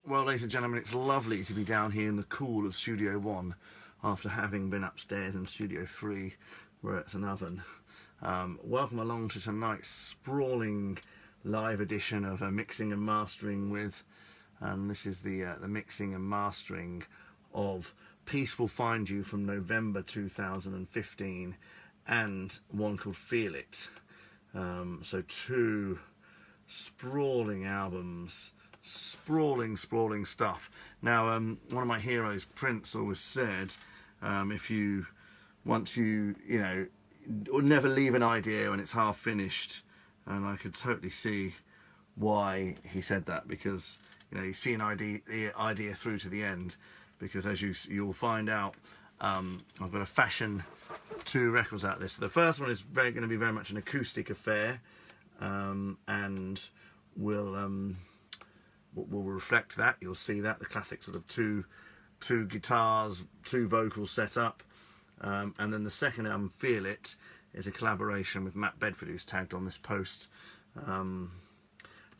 Well, ladies and gentlemen, it's lovely to be down here in the cool of Studio 1 after having been upstairs in Studio 3 where it's an oven. Welcome along to tonight's sprawling live edition of Mixing and Mastering with, and this is the mixing and mastering of Peace Will Find You from November 2015 and one called Feel It. So two sprawling albums, sprawling stuff. Now one of my heroes, Prince, always said once you know, never leave an idea when it's half finished, and I could totally see why he said that, because you know, you see an idea through to the end, because as you'll find out, I've got to fashion two records out of this. The first one is going to be very much an acoustic affair, and will reflect that. You'll see that, the classic sort of two guitars, two vocals set up, and then the second album, Feel It, is a collaboration with Matt Bedford, who's tagged on this post. So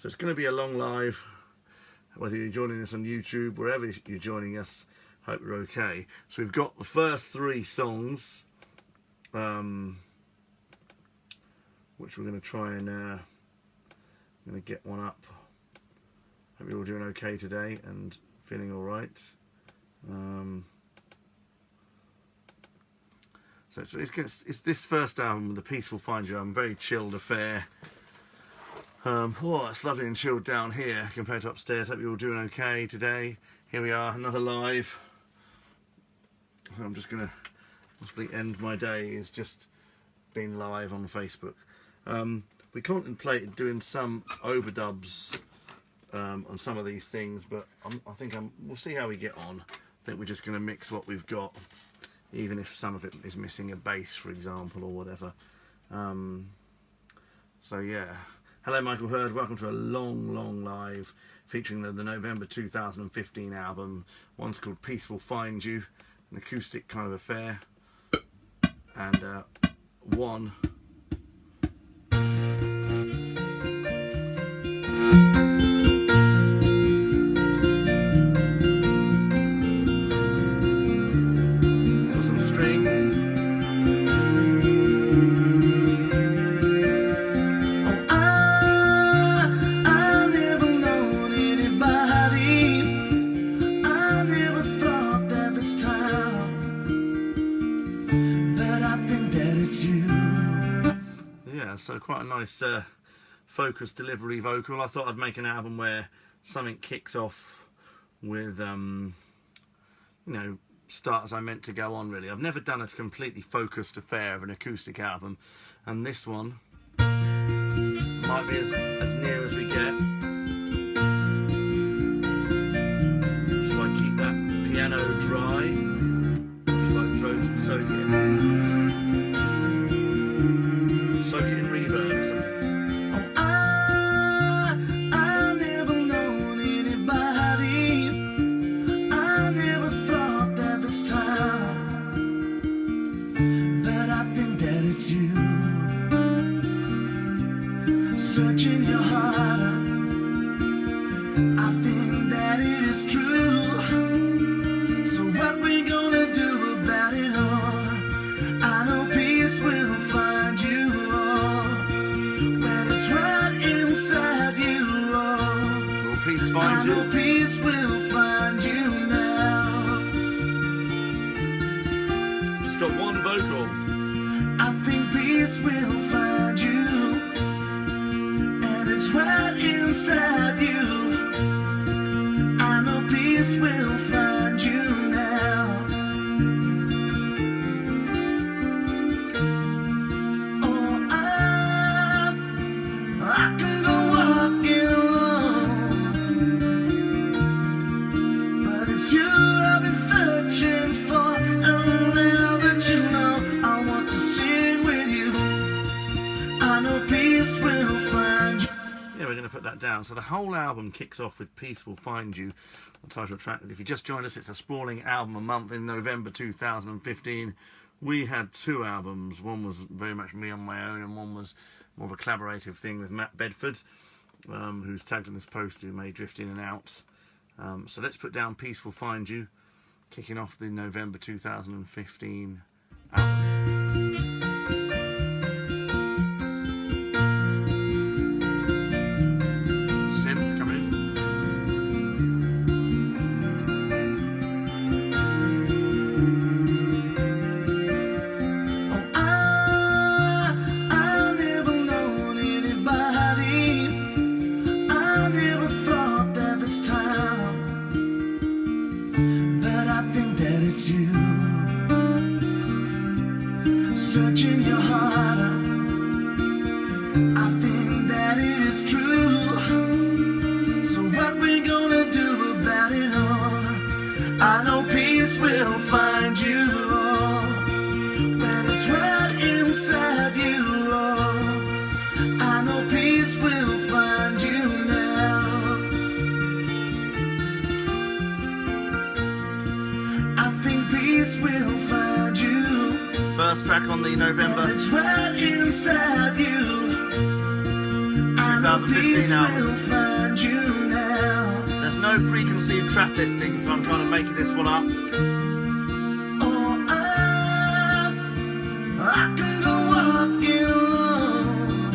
it's going to be a long live, whether you're joining us on YouTube, wherever you're joining us. Hope you're okay. So we've got the first three songs, which we're going to try and I'm going to get one up. Hope you're all doing okay today and feeling all right. So it's this first album, The Peace Will Find You. I'm very chilled affair. It's lovely and chilled down here compared to upstairs. Hope you're all doing okay today. Here we are, another live. I'm just going to possibly end my day is just being live on Facebook. We contemplated doing some overdubs on some of these things, but we'll see how we get on. I think we're just going to mix what we've got, even if some of it is missing a bass, for example, or whatever. So yeah, hello Michael Hurd, welcome to a long live featuring the November 2015 album. One's called Peace Will Find You, an acoustic kind of affair, and one so quite a nice focused delivery vocal. I thought I'd make an album where something kicks off with you know, start as I meant to go on, really. I've never done a completely focused affair of an acoustic album, and this one might be as near as we get. Shall I keep that piano dry? Shall I throw it, soak it in reverb or something? I never known anybody. I never thought that this time, but I think that it's you. Searching your heart, I think that it is true. So what we gonna do about it all? I know peace will find you. Peace find you. I know peace will find you now. Just got one vocal. I think peace will find you, and it's right inside you. I know peace will find you now. Oh, I can go walking alone, but it's you I've been searching for, and now that you know, I want to sing with you. I know peace will find you. Yeah, we're going to put that down. So the whole album kicks off with Peace Will Find You, the title track. If you just joined us, it's a sprawling album a month. In November 2015, we had two albums. One was very much me on my own, and one was more of a collaborative thing with Matt Bedford, who's tagged in this post, who may drift in and out. So let's put down Peace Will Find You, kicking off the November 2015 album. Synth coming in. I never known anybody. I never thought that this time, but I think that it's you. Searching your heart out, I think that it is true. So what we gonna do about it all? I know peace will find you. When it's right inside you, I know peace will find you now. I think peace will find you. First track on the November When it's right inside you, I know 2015 peace album. will find you now. There's no preconceived track listing, so I'm kind of making this one up. Oh, I can go walking alone,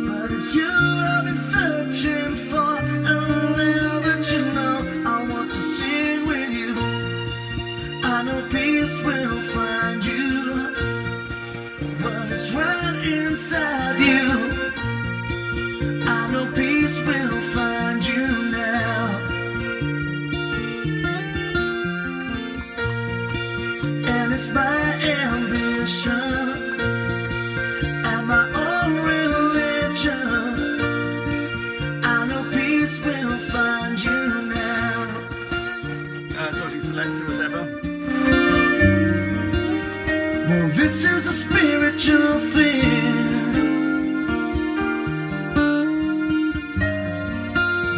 but it's you I've been searching for. And now that you know, I want to sing with you. I know peace will find you. Well, it's right inside you. I know peace will find you now. And it's my ambition and my own religion. I know peace will find you now. Dodgy selector as ever. Well, this is a spiritual thing.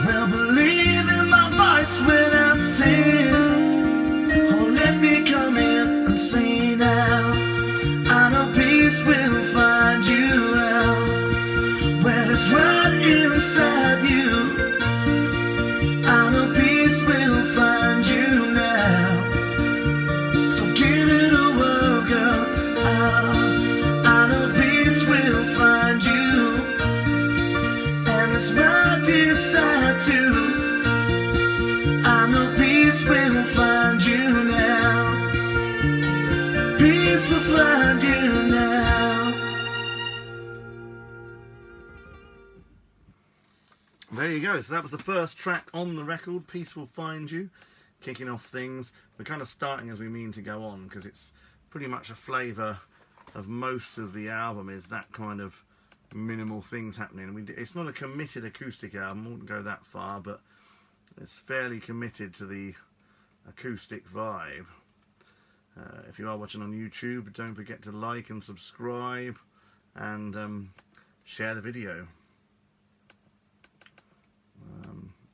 Well, believe in my voice when I sing. Oh, let me come in and sing now. I know peace will find you out. When it's right inside you, I know peace will find you now. So give it a whirl, girl. I know peace will find you. And it's my desire to. I know peace will find you now. Peace will find you now. There you go. So that was the first track on the record, Peace Will Find You, kicking off things. We're kind of starting as we mean to go on, because it's pretty much a flavour of most of the album is that kind of minimal things happening. And it's not a committed acoustic album, I wouldn't go that far, but it's fairly committed to the acoustic vibe. If you are watching on YouTube, don't forget to like and subscribe and share the video.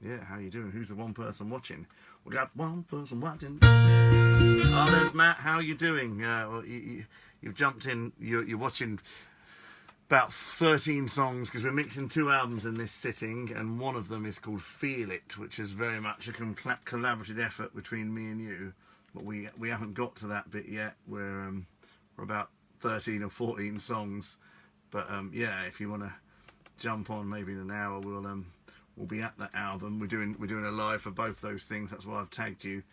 Yeah, how you doing? Who's the one person watching? We got one person watching. Oh, there's Matt. How you doing? Well, you've jumped in. You're watching about 13 songs because we're mixing 2 albums in this sitting, and one of them is called Feel It, which is very much a collaborative effort between me and you. But we haven't got to that bit yet. We're about 13 or 14 songs. But yeah, if you want to jump on, maybe in an hour, we'll be at that album. We're doing a live for both those things. That's why I've tagged you.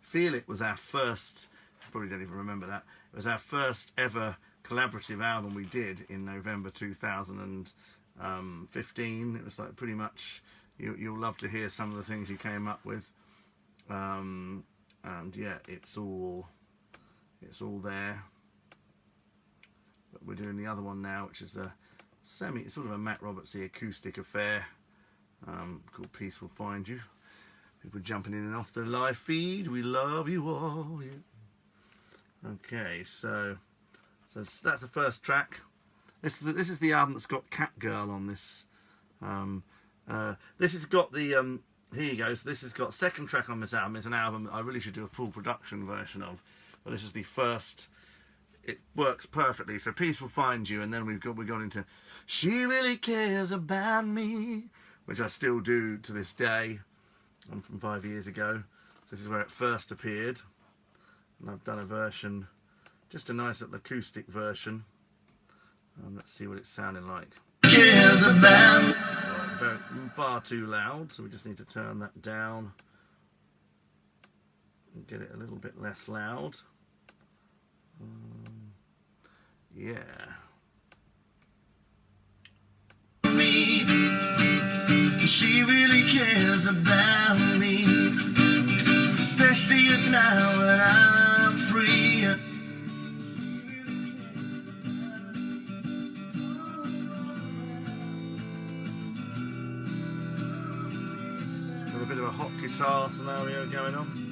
Feel It was our first. You probably don't even remember that. It was our first ever collaborative album we did in November 2015. It was like pretty much. You'll love to hear some of the things you came up with. And yeah, it's all there. But we're doing the other one now, which is a sort of a Matt Robertsy acoustic affair called Peace Will Find You. People jumping in and off the live feed. We love you all. Yeah. Okay, so that's the first track. This is the album that's got Catgirl on this. This has got the here you go. So this has got second track on this album. It's an album that I really should do a full production version of, but this is the first. It works perfectly. So Peace Will Find You, and then we got into She Really Cares About Me. which I still do to this day. One from 5 years ago. So this is where it first appeared, and I've done a version, just a nice little acoustic version. Let's see what it's sounding like. Right, far too loud, so we just need to turn that down and get it a little bit less loud. Yeah. She really cares about me, especially at now when I'm free. Got a bit of a hot guitar scenario going on.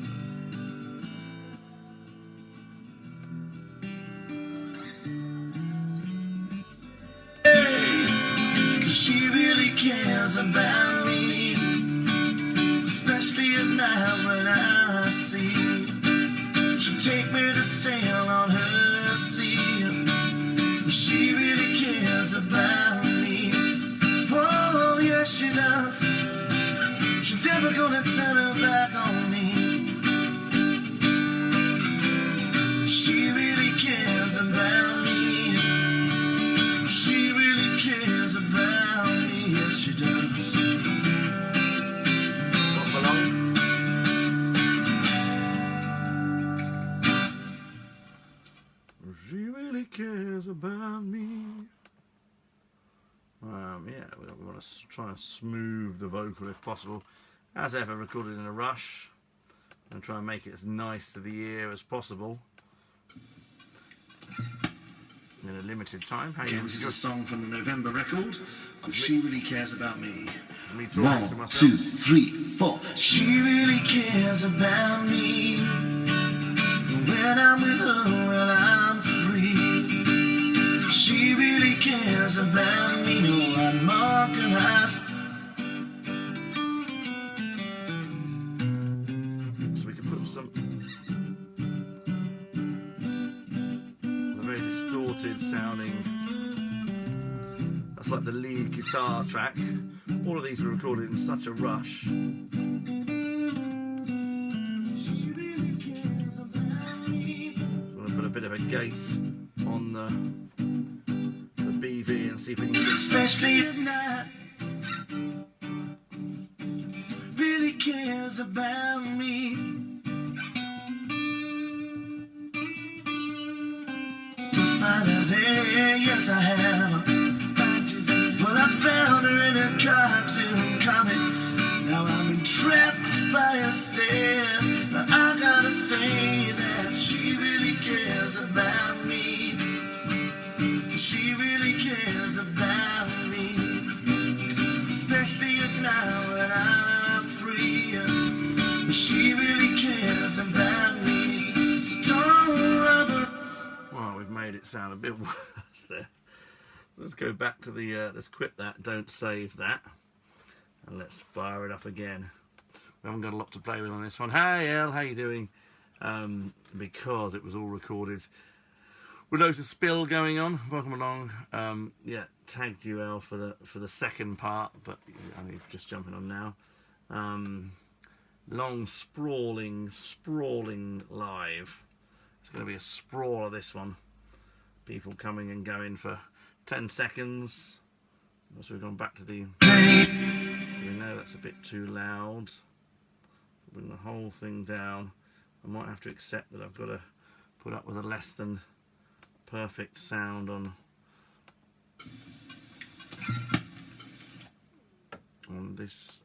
She really cares about me, especially at night when I see. She'll take me to sail on her sea. She really cares about me. Oh, yes, she does. She's never gonna turn her back on me. She really cares about me. She really cares about me. Yes, she does. Not for long. She really cares about me. Yeah, we want to try and smooth the vocal if possible. As ever, recorded in a rush, and try and make it as nice to the ear as possible in a limited time. Hey, This is a song from the November record called She Really Cares About Me. me talking to 1, myself. 2, 3, 4. She really cares about me. When I'm with her, well, I'm free. She really cares about me. No, I'm organized. So we can put some a very distorted sounding. That's like the lead guitar track. All of these were recorded in such a rush. She really cares about me. So I'm going to put a bit of a gate on the BV and see if we can get Especially at night. Really cares about me. To find her there, yes I have. Well, I found her in a cartoon comic. Now I'm entrapped by a stare. Now I gotta say that she really cares about me. She really cares about me, especially at night when I'm free. She really cares about me, so don't rub her. Well, we've made it sound a bit worse there. Let's go back to the, let's quit that, don't save that. And let's fire it up again. We haven't got a lot to play with on this one. Hey El, how you doing? Because it was all recorded with loads of spill going on. Welcome along. Yeah, tagged you El for the second part, but I'm just jumping on now. Long, sprawling live. It's going to be a sprawler, this one. People coming and going for 10 seconds. So we've gone back to the... So we know that's a bit too loud. Bring the whole thing down. I might have to accept that I've got to put up with a less than perfect sound on this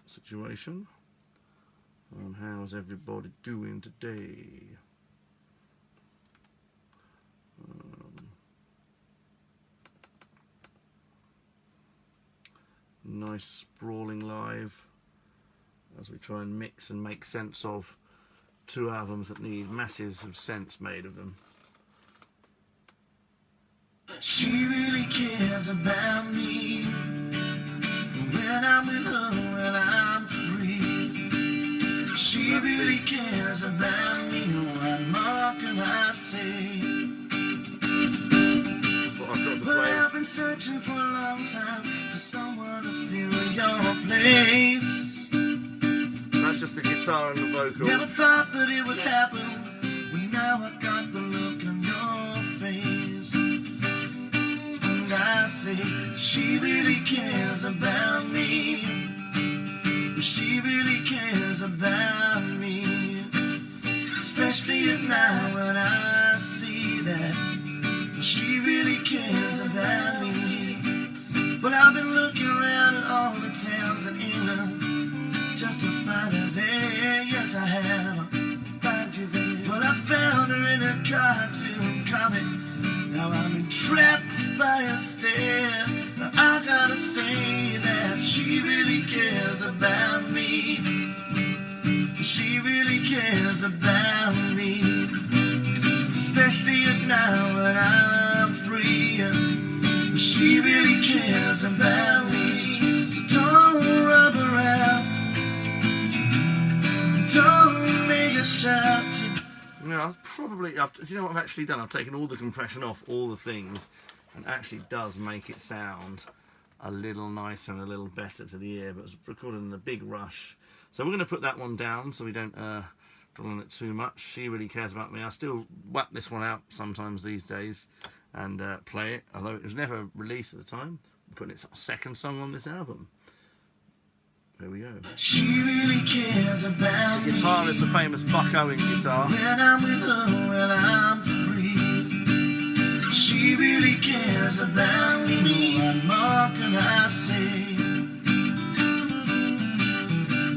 situation. And how's everybody doing today? Nice sprawling live as we try and mix and make sense of two albums that need masses of sense made of them. She really cares about me. When I'm with her, when I'm free. She really cares about me. What more can I say? That's what I've got to Well, play. I've been searching for a long time for someone to fill your your place. That's just the guitar and the vocal. Never thought that it would happen, but now I got the look on your face. And I say, she really cares about me. She really cares about me. Especially at night when I see that she really cares about me. Well, I've been looking around at all the towns in England just to find her there. Yes, I have. Find you there. Well, I found her in a cartoon comic. Now I'm entrapped by a stare. Now I gotta say that she really cares about me. She really cares about me. Especially at night when I'm free. She really cares about me. So don't rub her out. Don't make a shout. Yeah, probably. Do you know what I've actually done? I've taken all the compression off, all the things, and actually does make it sound a little nicer and a little better to the ear. But it's recorded in a big rush, so we're going to put that one down so we don't dwell on it too much. She really cares about me. I still whack this one out sometimes these days and play it, although it was never released at the time. I'm putting its second song on this album. There we go. She really cares about The guitar me. is the famous Buck Owen guitar. When I'm with her, well, I'm free. She really cares about me. What more can I say?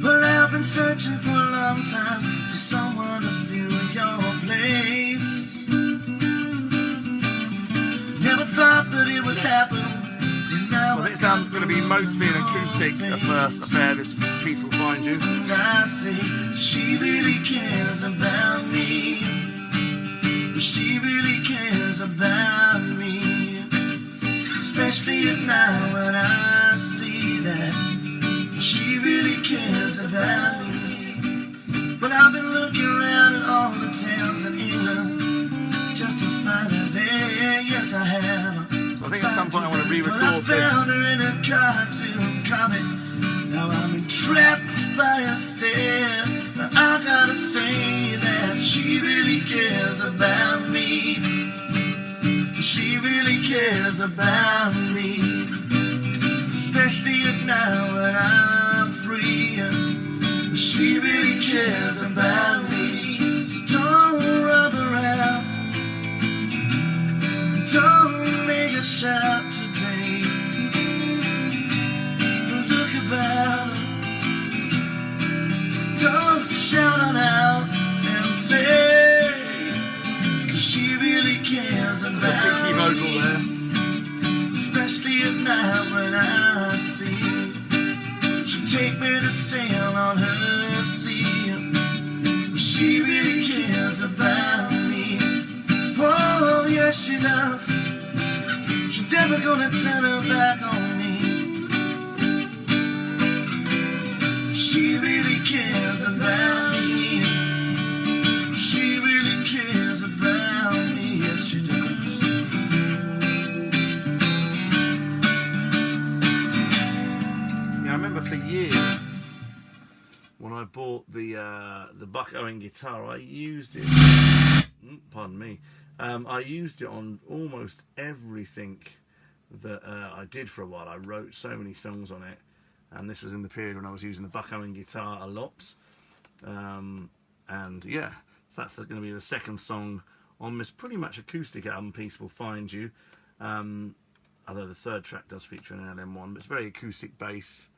Well, I've been searching for a long time for someone to fill your place. Never thought that it would happen. So this album's going to be mostly an acoustic affair, this piece will find you. And I say, she really cares about me. She really cares about me. Especially at night when I see that she really cares about me. Well, I've been looking around at all the towns in England just to find her there. Yes, I have. So I think at some point I want to re-record Well, I this. found her in a cartoon comic. Now I'm entrapped by a stare. Now I gotta say that she really cares about me. She really cares about me. Especially at night when I'm free. She really cares about me. So don't rub her out. Don't make a shout today. Look about her. Don't shout on out and say, 'cause she really cares There's a about pinky vocal me. there. Especially at night when I see she take me to sail on her sea. She really cares about me. Oh, yes, she does. She's never gonna turn her back on me. She really cares about me. She really cares about me. Yes, she does. Yeah, I remember for years when I bought the Buck Owen guitar, I used it. Pardon me. I used it on almost everything that I did for a while. I wrote so many songs on it, and this was in the period when I was using the Buck Owen guitar a lot. And yeah, so that's going to be the second song on this pretty much acoustic album, Peace Will Find You. Although the third track does feature an LM1, but it's very acoustic bass,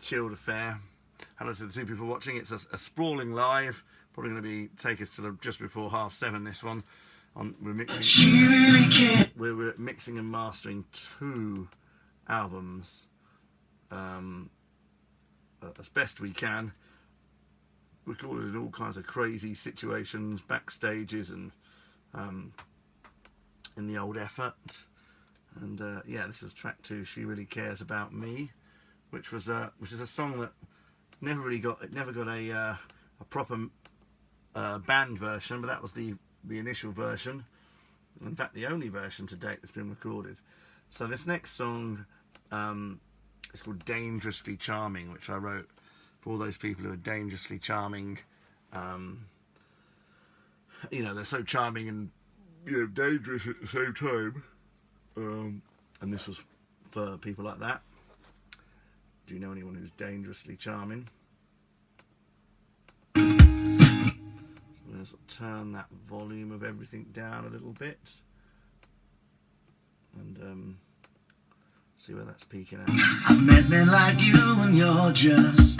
chilled affair. Hello to the two people watching. It's a sprawling live. Probably going to be take us to just before 7:30. This one. We're mixing. She really cares. We're mixing and mastering 2 albums as best we can. Recorded in all kinds of crazy situations, backstages, and in the old effort. And yeah, this was track 2. She Really Cares About Me, which is a song that never got a proper band version, but that was the initial version. In fact, the only version to date that's been recorded. So this next song It's called Dangerously Charming, which I wrote for all those people who are dangerously charming. You know, they're so charming and, you know, dangerous at the same time. And this was for people like that. Do you know anyone who's dangerously charming? So I'm going to sort of turn that volume of everything down a little bit. And see where that's peaking out. I've met men like you and you're just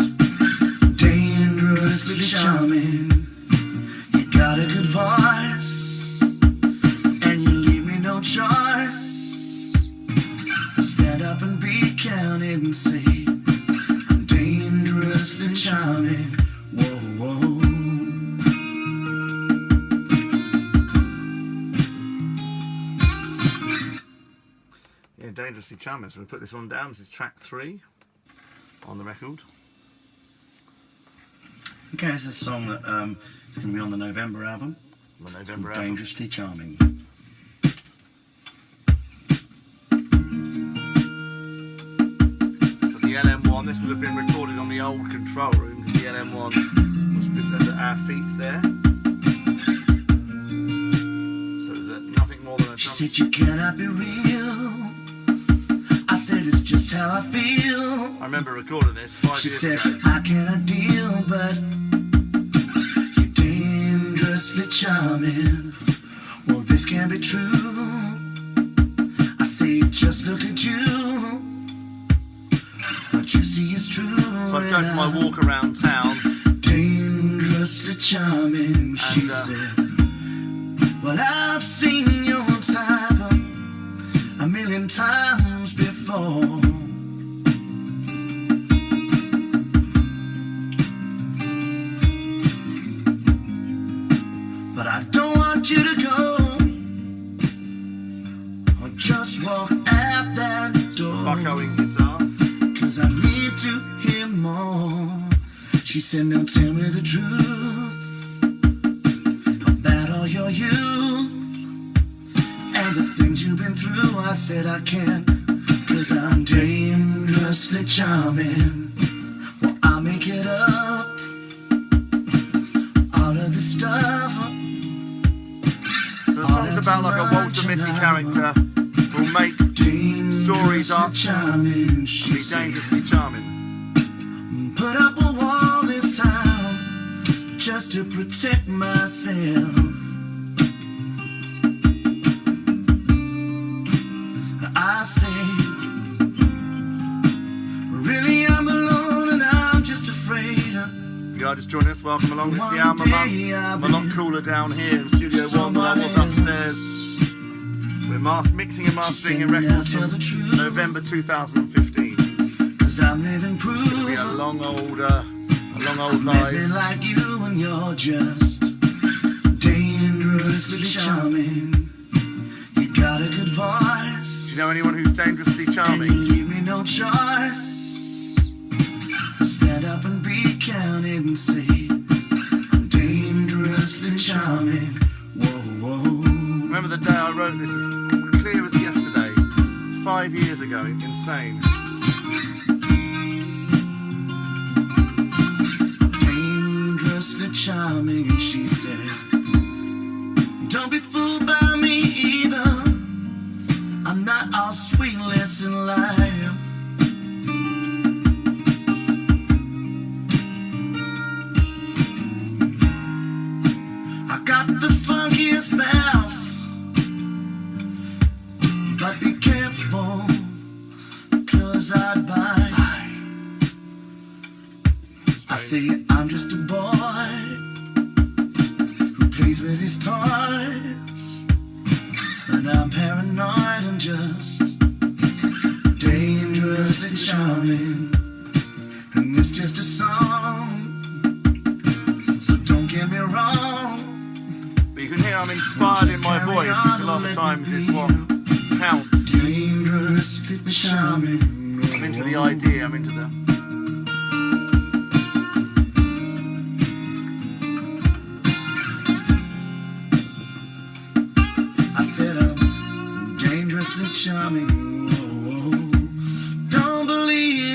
dangerously charming. You got a good voice and you leave me no choice. Stand up and be counted and say I'm dangerously charming. Whoa, whoa. Yeah, Dangerously Charming. So we put this one down. This is track 3 on the record. Okay, it's a song that is going to be on the November album. The November album. Dangerously Charming. So the LM1, this would have been recorded on the old control room. The LM1 was at our feet there. So it was nothing more than a She drum. said you cannot be real. I said it's just how I feel. I remember recording this 5 She years said ago. I cannot deal, but you're dangerously charming. Well, this can't be true. I say just look at you. What you see is true. So I'd go for my walk around town. Dangerously charming, she said. Well, I've seen your type a million times before. But I don't want you to go or just walk out that door. Buckoing guitar. 'Cause I need to hear more. She said, now tell me the truth about all your youth and the things you've been through. I said I can't, 'cause I'm dangerously charming. Well, I'll make it up. All of the stuff. So the song's about like a Walter Mitty character who'll make stories up charming, and she be dangerously charming. put up a wall this time just to protect myself. I say, really I'm alone and I'm just afraid. If you are just joining us, welcome along. It's the Alma Month. I'm a lot cooler down here in Studio 1 than I was upstairs. We're mixing and mastering in records from November 2015. 'Cause I'm living proof. It'll be a long old Met me live. like you and you're just dangerously charming. You got a good voice. Do you know anyone who's dangerously And you charming? leave me no choice. Stand up and be counted and say I'm dangerously charming. Whoa, whoa. Remember the day I wrote this as clear as yesterday, 5 years ago. Insane. Dangerously charming, and she said, don't be fooled by me either. I'm not all sweetness and life. I got the funkiest mouth, but be careful, 'cause I'd bite. I say I'm just a boy who plays with his toys, and I'm paranoid and just dangerously charming, and it's just a song, so don't get me wrong. But you can hear I'm inspired in my voice, which a lot of times is what counts. Dangerously charming. I'm into the idea, I'm into the... I said I'm dangerously charming. Whoa, whoa. Don't believe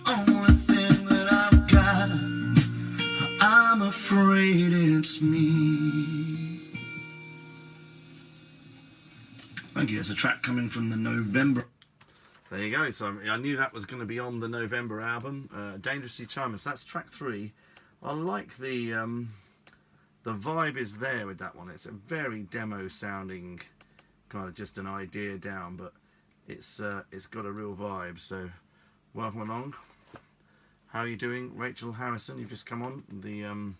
only thing that I've got. I'm afraid it's me. Thank you. There's a track coming from the November. There you go. So I knew that was going to be on the November album, Dangerously Charming. So that's track 3. I like the vibe is there with that one. It's a very demo sounding, kind of just an idea down, but it's got a real vibe. So welcome along. How are you doing, Rachel Harrison? You've just come on.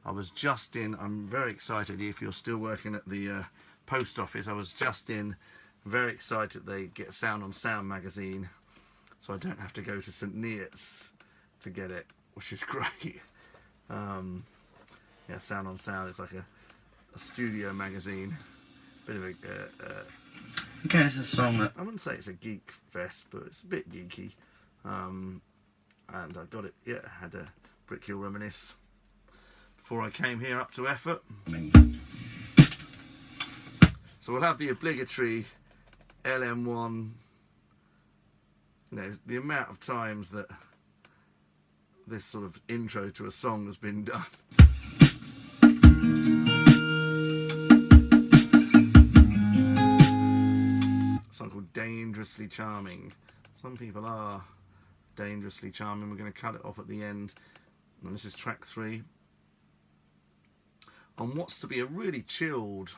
I was just in. I'm very excited. If you're still working at the post office, I was just in. Very excited they get Sound on Sound magazine, so I don't have to go to St Neots to get it, which is great. Yeah, Sound on Sound is like a studio magazine, bit of a Okay, it's a song that I wouldn't say it's a geek fest, but it's a bit geeky. And I got it. Yeah, I had a Brick Hill reminisce before I came here up to Effort. So we'll have the obligatory LM1. You know, the amount of times that this sort of intro to a song has been done. A song called Dangerously Charming. Some people are dangerously charming. We're going to cut it off at the end. And this is track 3 on what's to be a really chilled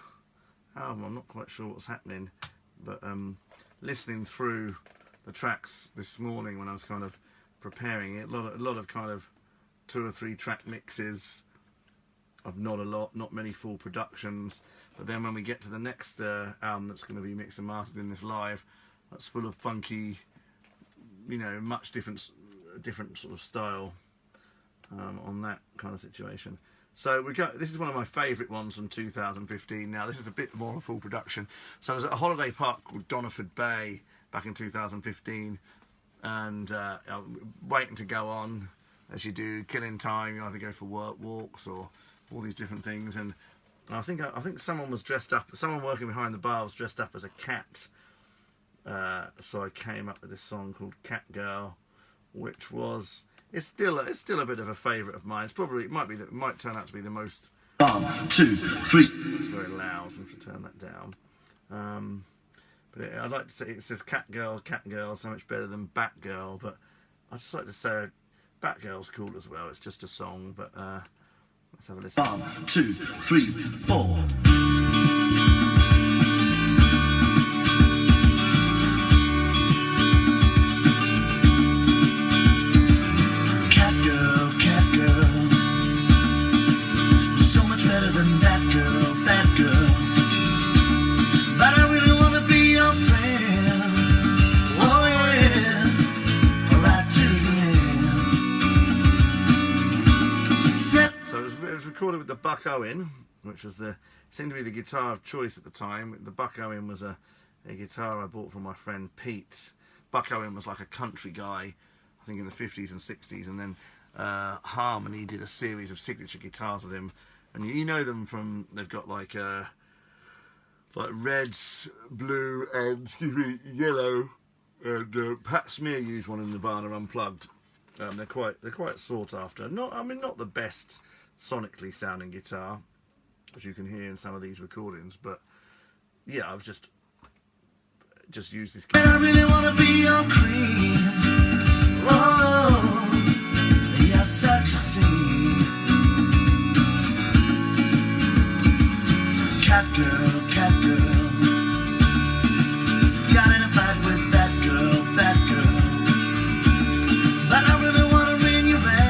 album. I'm not quite sure what's happening, but listening through the tracks this morning when I was kind of preparing it, a lot of kind of 2 or 3 track mixes of not many full productions. But then when we get to the next album that's going to be mixed and mastered in this live, that's full of funky, you know, much different sort of style on that kind of situation. So this is one of my favourite ones from 2015. Now this is a bit more of a full production. So I was at a holiday park called Doniford Bay back in 2015, and waiting to go on, as you do, killing time. You either go for walks or all these different things. And I think someone was dressed up. Someone working behind the bar was dressed up as a cat. So I came up with this song called Cat Girl, which was. It's still a bit of a favourite of mine. It might turn out to be the most. 1, 2, 3. It's very loud, so I have to turn that down. But I'd like to say it says Cat Girl, so much better than Batgirl. But I just like to say Batgirl's cool as well. It's just a song, but let's have a listen. 1, 2, 3, 4. Recorded with the Buck Owen, which was seemed to be the guitar of choice at the time. The Buck Owen was a guitar I bought from my friend Pete. Buck Owen was like a country guy, I think in the 50s and 60s, and then Harmony did a series of signature guitars with him, and you know them from, they've got like red, blue, and yellow, and Pat Smear used one in Nirvana Unplugged. They're quite sought after. Not the best sonically sounding guitar, as you can hear in some of these recordings, but yeah, I've just used this guitar. I really wanna be your cream. Oh, you're such a scene. Cat girl, cat girl. Got in a fight with that girl, but I really wanna ring your bell.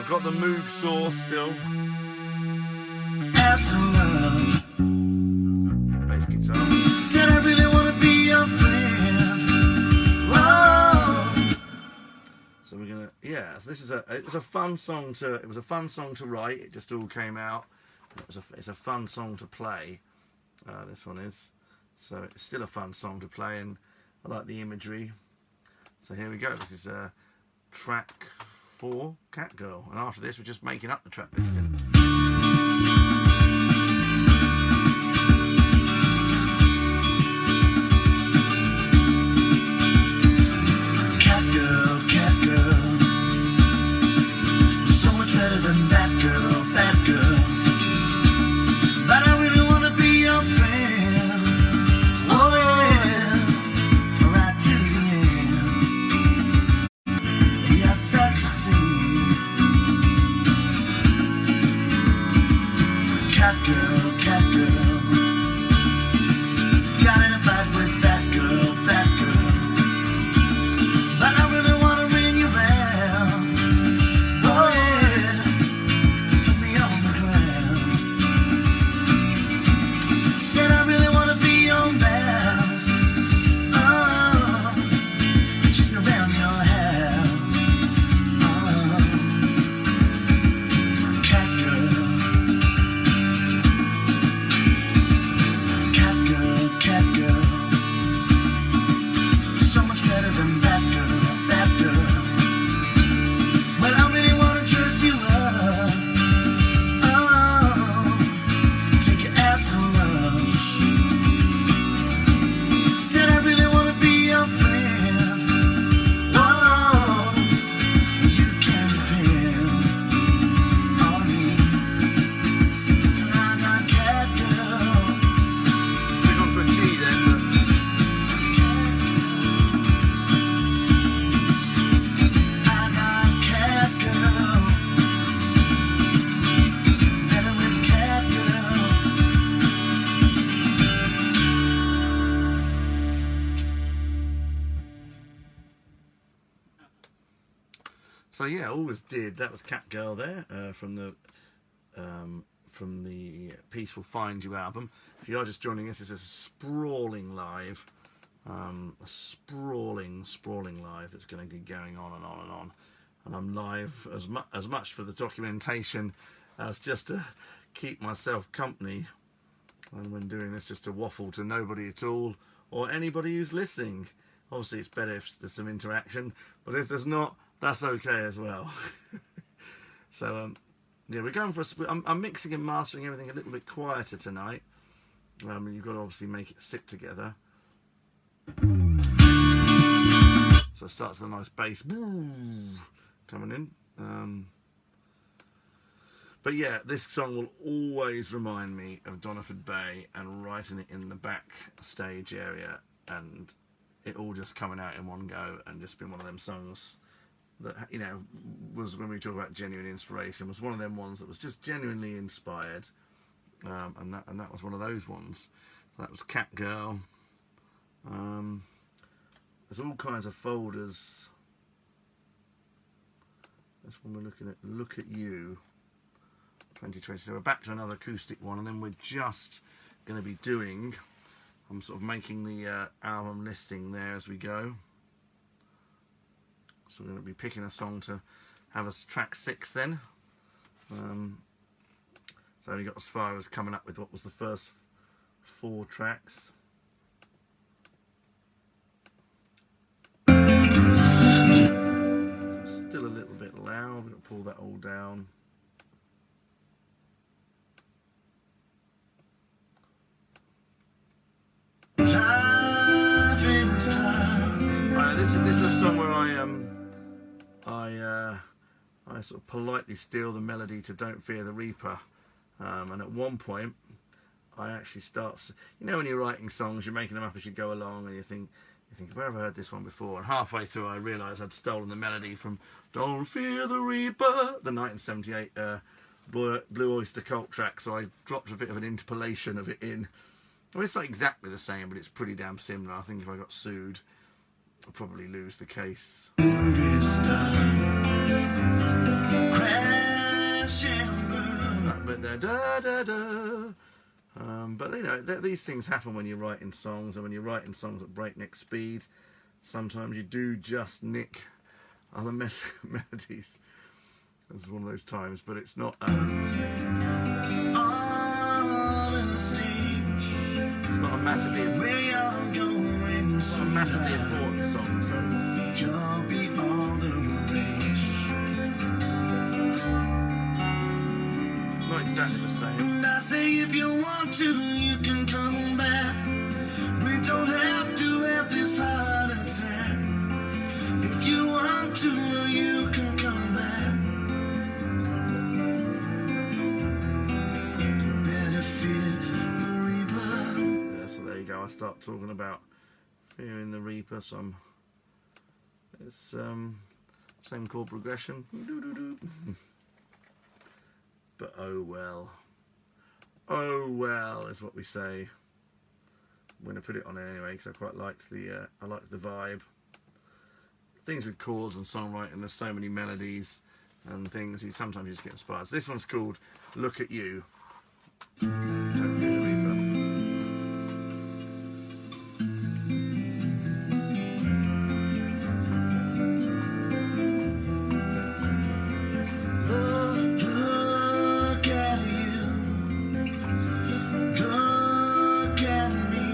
Got the Moog Saw still. Bass guitar. Said I really wanna be your friend. So this is it's a fun song to. It was a fun song to write. It just all came out. It's a fun song to play. This one is. So it's still a fun song to play, and I like the imagery. So here we go. This is track 4, Catgirl. And after this, we're just making up the track listing. So yeah, Always Did. That was Catgirl there from the Peace Will Find You album. If you are just joining us, this is a sprawling live, sprawling live that's going to be going on and on and on. And I'm live as much for the documentation as just to keep myself company, and when doing this, just to waffle to nobody at all or anybody who's listening. Obviously, it's better if there's some interaction, but if there's not, that's okay as well. So yeah, we're going for I'm mixing and mastering everything a little bit quieter tonight. You've got to obviously make it sit together. So it starts with a nice bass coming in. But yeah, this song will always remind me of Doniford Bay and writing it in the backstage area, and it all just coming out in one go, and just been one of them songs that, you know, was, when we talk about genuine inspiration, was one of them ones that was just genuinely inspired, and that was one of those ones. That was Catgirl. There's all kinds of folders. This one we're looking at, Look at You 2020. So we're back to another acoustic one, and then we're just going to be doing, I'm sort of making the album listing there as we go. So we're going to be picking a song to have as track 6 then. So we got as far as coming up with what was the first 4 tracks. Still a little bit loud, we're going to pull that all down. This is a song where I sort of politely steal the melody to Don't Fear the Reaper, and at one point I actually start, you know, when you're writing songs, you're making them up as you go along, and you think, where have I heard this one before? And halfway through I realised I'd stolen the melody from Don't Fear the Reaper, the 1978 Blue Oyster Cult track, so I dropped a bit of an interpolation of it in. Well, it's not exactly the same, but it's pretty damn similar. I think if I got sued, I'd probably lose the case. But but you know, these things happen when you're writing songs, and when you're writing songs at breakneck speed, sometimes you do just nick other melodies. This is one of those times, but it's not. On a stage It's not a massively where you're going, It's not a massively important song, so you'll be all the rage. not exactly the same. And I say if you want to, you can come back. We don't have to have this heart attack. If you want to, you can come back. You better fear the reaper. Yeah, so there you go. I start talking about fearing the Reaper. So it's same chord progression. But oh well. Oh well is what we say. I'm going to put it on anyway because I quite liked the vibe. Things with chords and songwriting, there's so many melodies and things. Sometimes you just get inspired. So this one's called "Look at You." Don't fear the Reaper. Look at you. Look at me.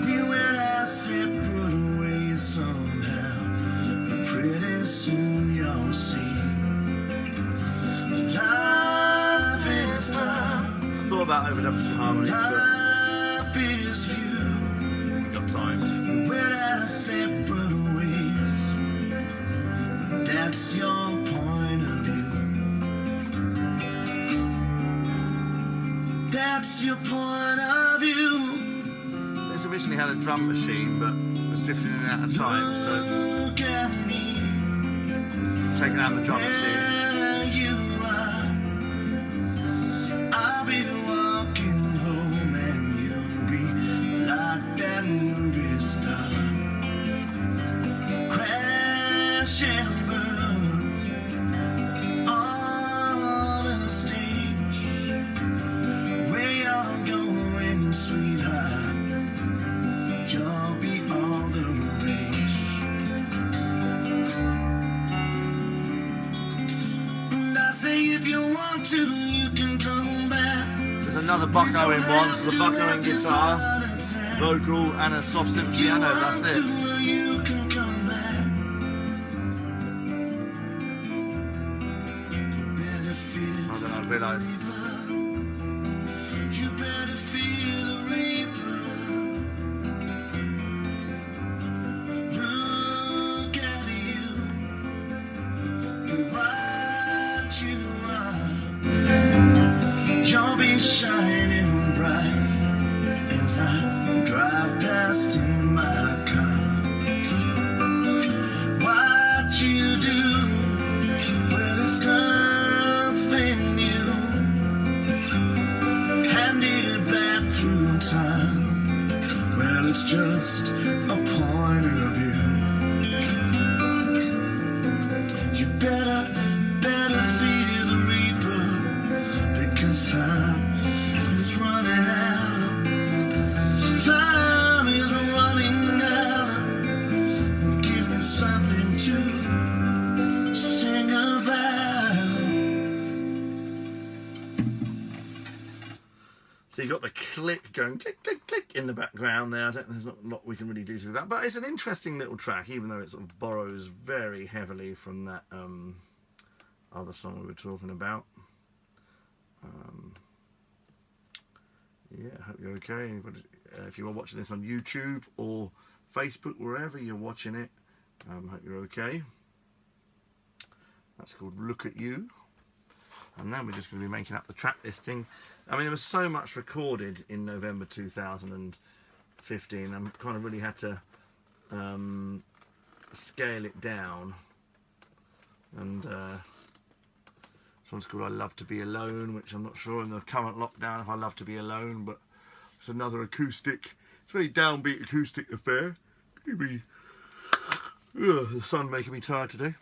We went our separate ways somehow, but pretty soon you'll see. Life is tough. I thought about overdubbing some harmonies, but Life is few. I've got time. We went our separate ways, but that's your point of view. That's your point of view. This originally had a drum machine, but it was drifting in and out of time, so Look at me, taking out the drum machine. where you are. I'll be walking home and you'll be like that movie star. Crash and burn on a stage where you're going, sweetheart. You'll be all the rage. And I say if you want to, you can come back. There's another Buck Owen one, so the Buck Owen guitar, vocal, and a soft synth piano. That's it. You can come back. You better feel. I don't know, I realise. You better feel the reaper. Look at you. You're what you are. You'll be shining bright as I drive past in my car. What you do, well, it's nothing new. Handed back through time, well, it's just a point of view. You better feel the reaper, because time is running out. Time is running out. Give me something to sing about. So you got the click going, click, click, click in the background there. There's not a lot we can really do to that, but it's an interesting little track, even though it sort of borrows very heavily from that other song we were talking about. Yeah, I hope you're okay. If you are watching this on YouTube or Facebook, wherever you're watching it, hope you're okay. That's called "Look at You." And then we're just going to be making up the track listing. I mean, there was so much recorded in November 2015. I kind of really had to scale it down. And this one's called "I Love to Be Alone," which I'm not sure in the current lockdown if I love to be alone, but it's another acoustic. It's a very downbeat acoustic affair. Maybe the sun making me tired today.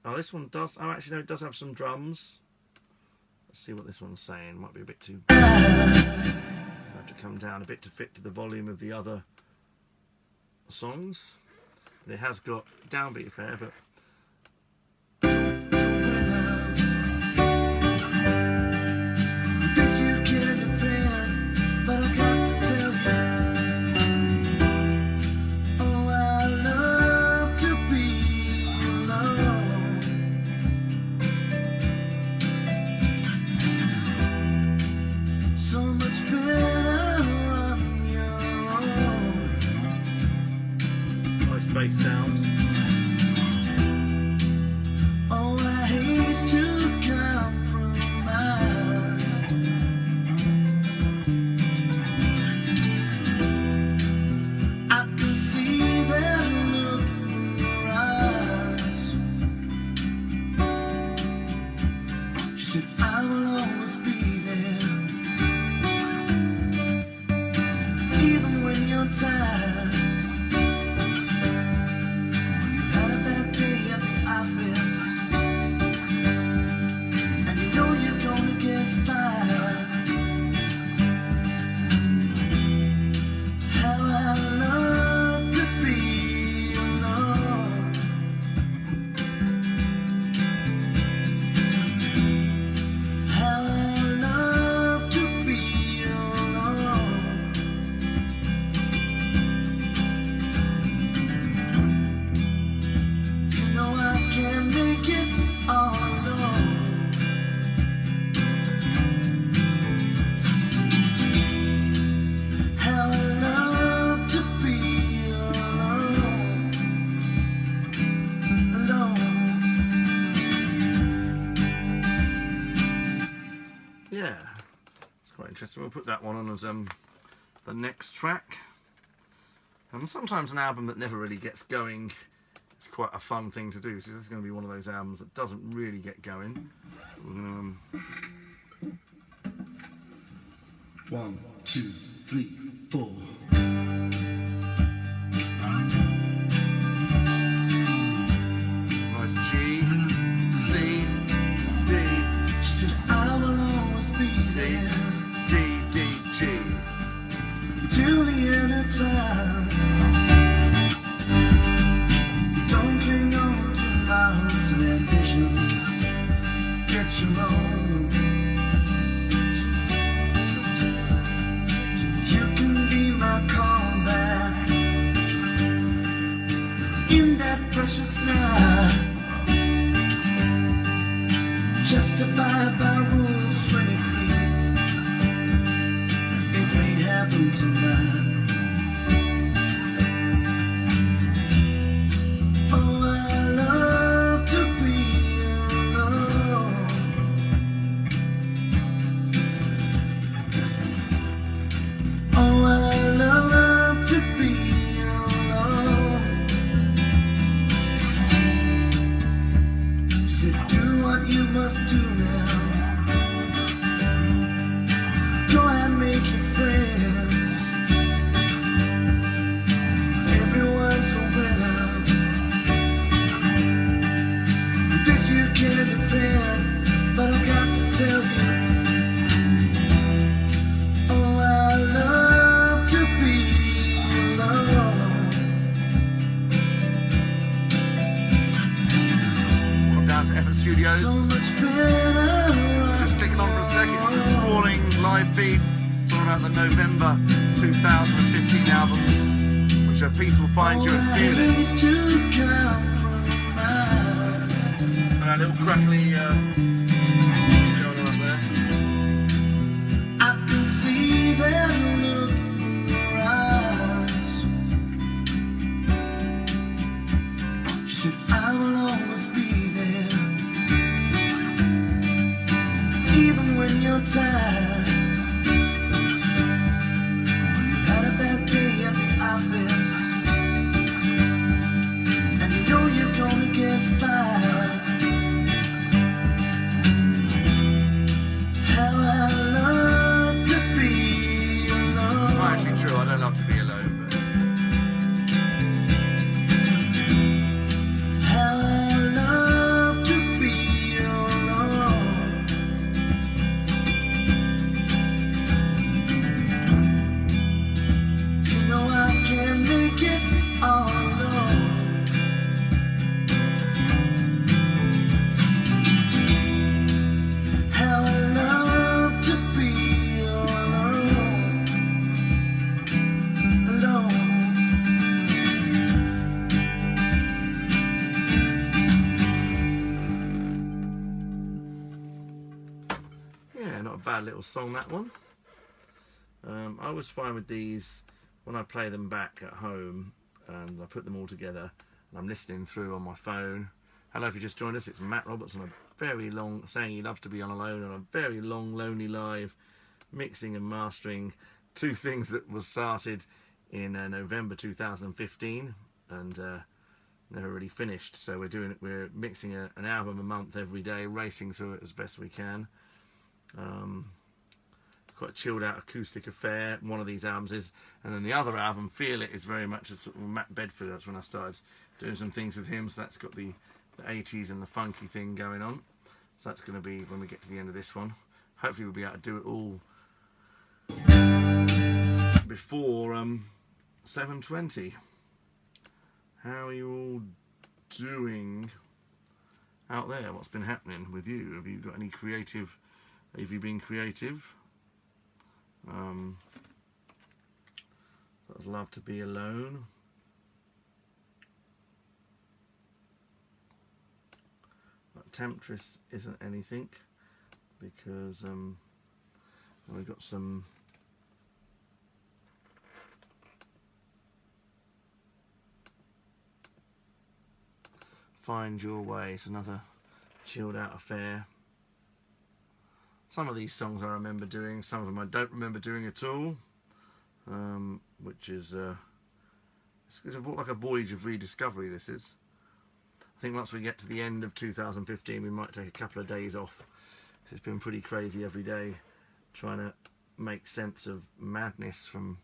Oh, this one does. Oh, actually, no, it does have some drums. Let's see what this one's saying. Might be a bit too. I have to come down a bit to fit to the volume of the other songs. It has got downbeat affair, but bass sound. Oh, I hate to compromise. I can see that look in your eyes. She said, I will always be there, even when you're tired. Yeah, it's quite interesting. We'll put that one on as the next track. Sometimes an album that never really gets going is quite a fun thing to do. So this is going to be one of those albums that doesn't really get going. We're going to 1, 2, 3, 4. Nice G, C, D. She said, I will always be there. D, D, G. Till the end of time. Don't cling on to vows and ambitions. Get your own. You can be my callback in that precious night. Justified by rules 23. It may happen tonight. Oh, I love to be alone. Oh, I love to be alone. She said, do what you must do now. Go and make your friends. Everyone's a winner. This you can depend, but I got to tell you. Oh, I love to be alone. Welcome down to Effort Studios. So much better. Just clicking on for a sec, it's the Sprawling live feed. It's all about the November 2015 albums, which are Peaceful Find You and Feeling. And a little crackly going on up there. I can see that look in your eyes. She said, I will always be there, even when you're tired. When you've had a bad day at the office, and you know you're gonna get fired. bad little song, that one. I was fine with these when I play them back at home and I put them all together and I'm listening through on my phone. Hello, if you just joined us, it's Matt Roberts on a very long, saying he loves to be on alone, on a very long, lonely live, mixing and mastering two things that was started in November 2015 and never really finished. So we're mixing an album a month every day, racing through it as best we can. Quite a chilled out acoustic affair, one of these albums is, and then the other album, Feel It, is very much a sort of Matt Bedford. That's when I started doing some things with him, so that's got the 80s and the funky thing going on. So that's going to be when we get to the end of this one. Hopefully we'll be able to do it all before 7:20. How are you all doing out there? What's been happening with you? Have you got any creative? Have you been creative? I'd love to be alone. That Temptress isn't anything because we've got some Find Your Way. It's another chilled out affair. Some of these songs I remember doing, some of them I don't remember doing at all, which is it's like a voyage of rediscovery, this is. I think once we get to the end of 2015 we might take a couple of days off. It's been pretty crazy every day trying to make sense of madness from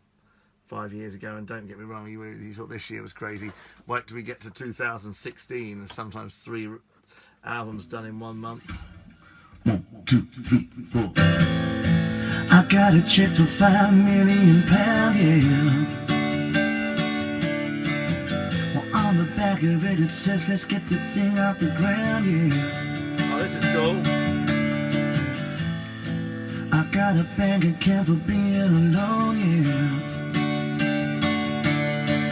5 years ago, and don't get me wrong, you thought this year was crazy. Wait till we get to 2016 and sometimes 3 albums done in 1 month. 1, 2, 3, 4. I got a check for £5 million, yeah. Well, on the back of it, it says, let's get this thing off the ground, yeah. Oh, this is cool. I got a bank account for being alone, yeah.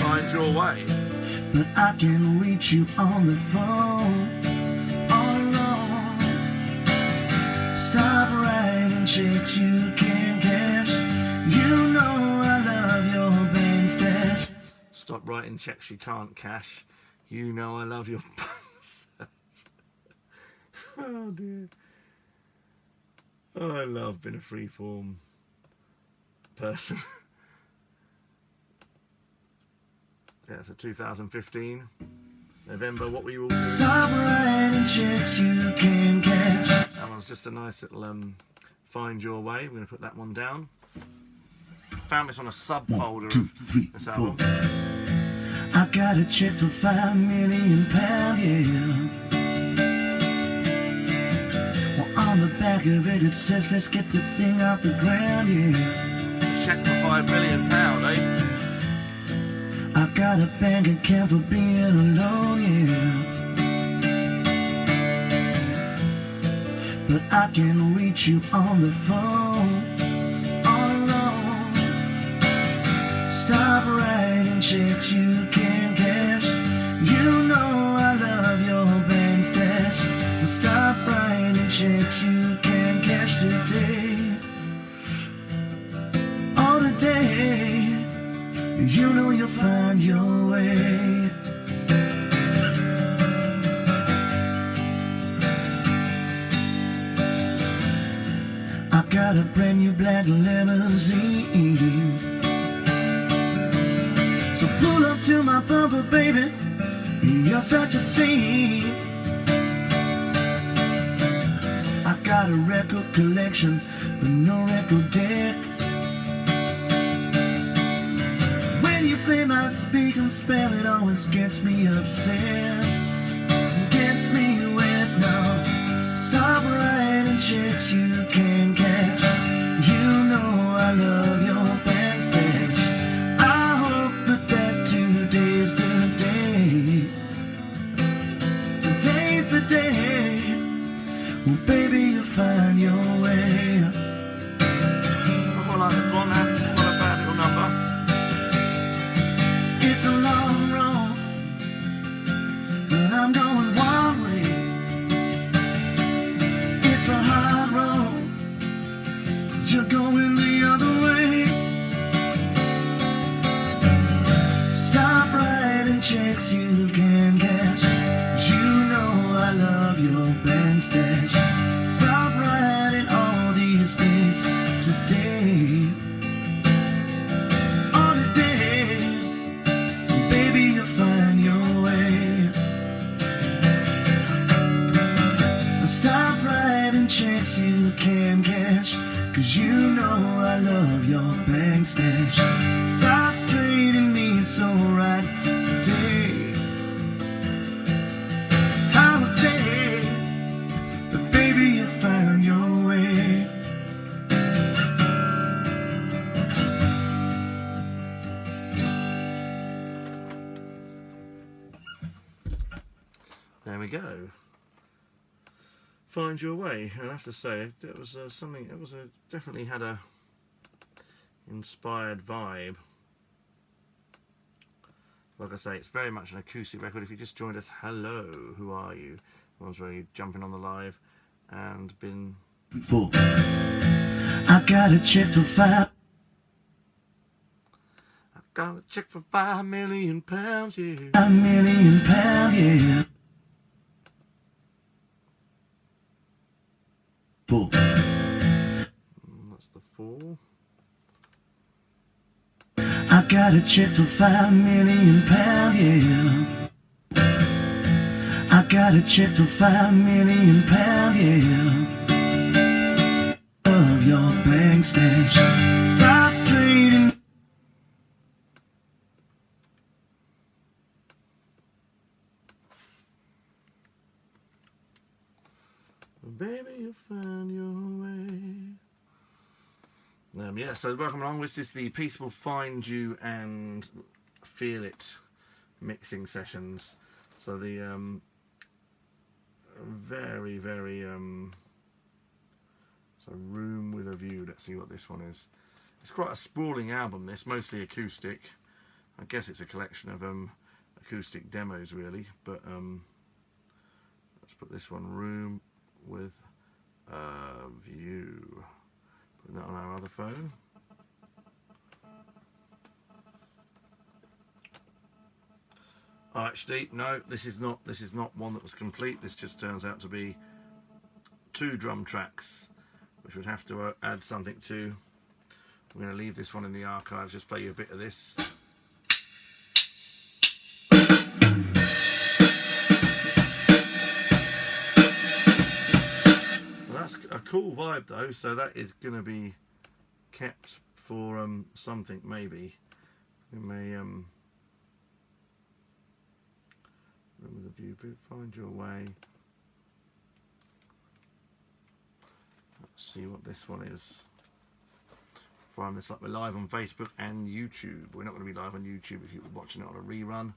Find Your Way. But I can reach you on the phone. Stop writing checks you can't cash. You know I love your bank stash. Stop writing checks you can't cash. You know I love your bank stash. Oh dear. Oh, I love being a freeform person. Yeah, so 2015. November, what were you all doing? Stop writing checks you can't cash. That one's just a nice little Find Your Way. We're going to put that one down. Found this on a subfolder 1, 2, 3, of this 4. album. I got a check for £5 million, yeah. Well, on the back of it, it says, let's get this thing off the ground, yeah. Check for £5 million, eh? I got a bank account for being alone, yeah. But I can reach you on the phone. All alone. Stop writing checks you can't cash. You know I love your bank stash. Stop writing checks you can't cash today. Oh, today. You know you'll find your way. I got a brand new black limousine. So pull up to my bumper, baby. You're such a scene. I got a record collection, but no record deck. You play my speak and spell, it always gets me upset. Gets me wet now. Stop writing checks you can't cash. You know I love your bank stash. I hope that today's the day. Today's the day. Well, baby, you'll find your way. I quite like this one. That's not a bad little number. It's a long road, but I'm going one way. It's a hard road, know I love your bank stash. Stop treating me so right today. I would say, but baby, you found your way. There we go. Find Your Way. I have to say, it was something. It was definitely had a inspired vibe. Like I say, it's very much an acoustic record. If you just joined us, hello, who are you? One's really jumping on the live and been. Full. I got a check for $5. I got a check for £5 million, yeah. £5 million, yeah. Full. That's the 4. I got a check for £5 million, yeah. I got a check for £5 million, yeah. Of your bank stash. Stop trading. Baby, you found your way. Yeah, so welcome along. This is the Peaceable Find You and Feel It mixing sessions. So the very, very so Room with a View. Let's see what this one is. It's quite a sprawling album. This mostly acoustic. I guess it's a collection of acoustic demos, really. But let's put this one, Room with a View. Putting that on our other phone. Oh, actually, no, this is not one that was complete. This just turns out to be 2 drum tracks, which would have to add something to. We're going to leave this one in the archives. Just play you a bit of this. That's a cool vibe though, so that is going to be kept for something maybe. We may Remember the View, Find Your Way. Let's see what this one is. Find this up. We're live on Facebook and YouTube. We're not going to be live on YouTube if you're watching it on a rerun.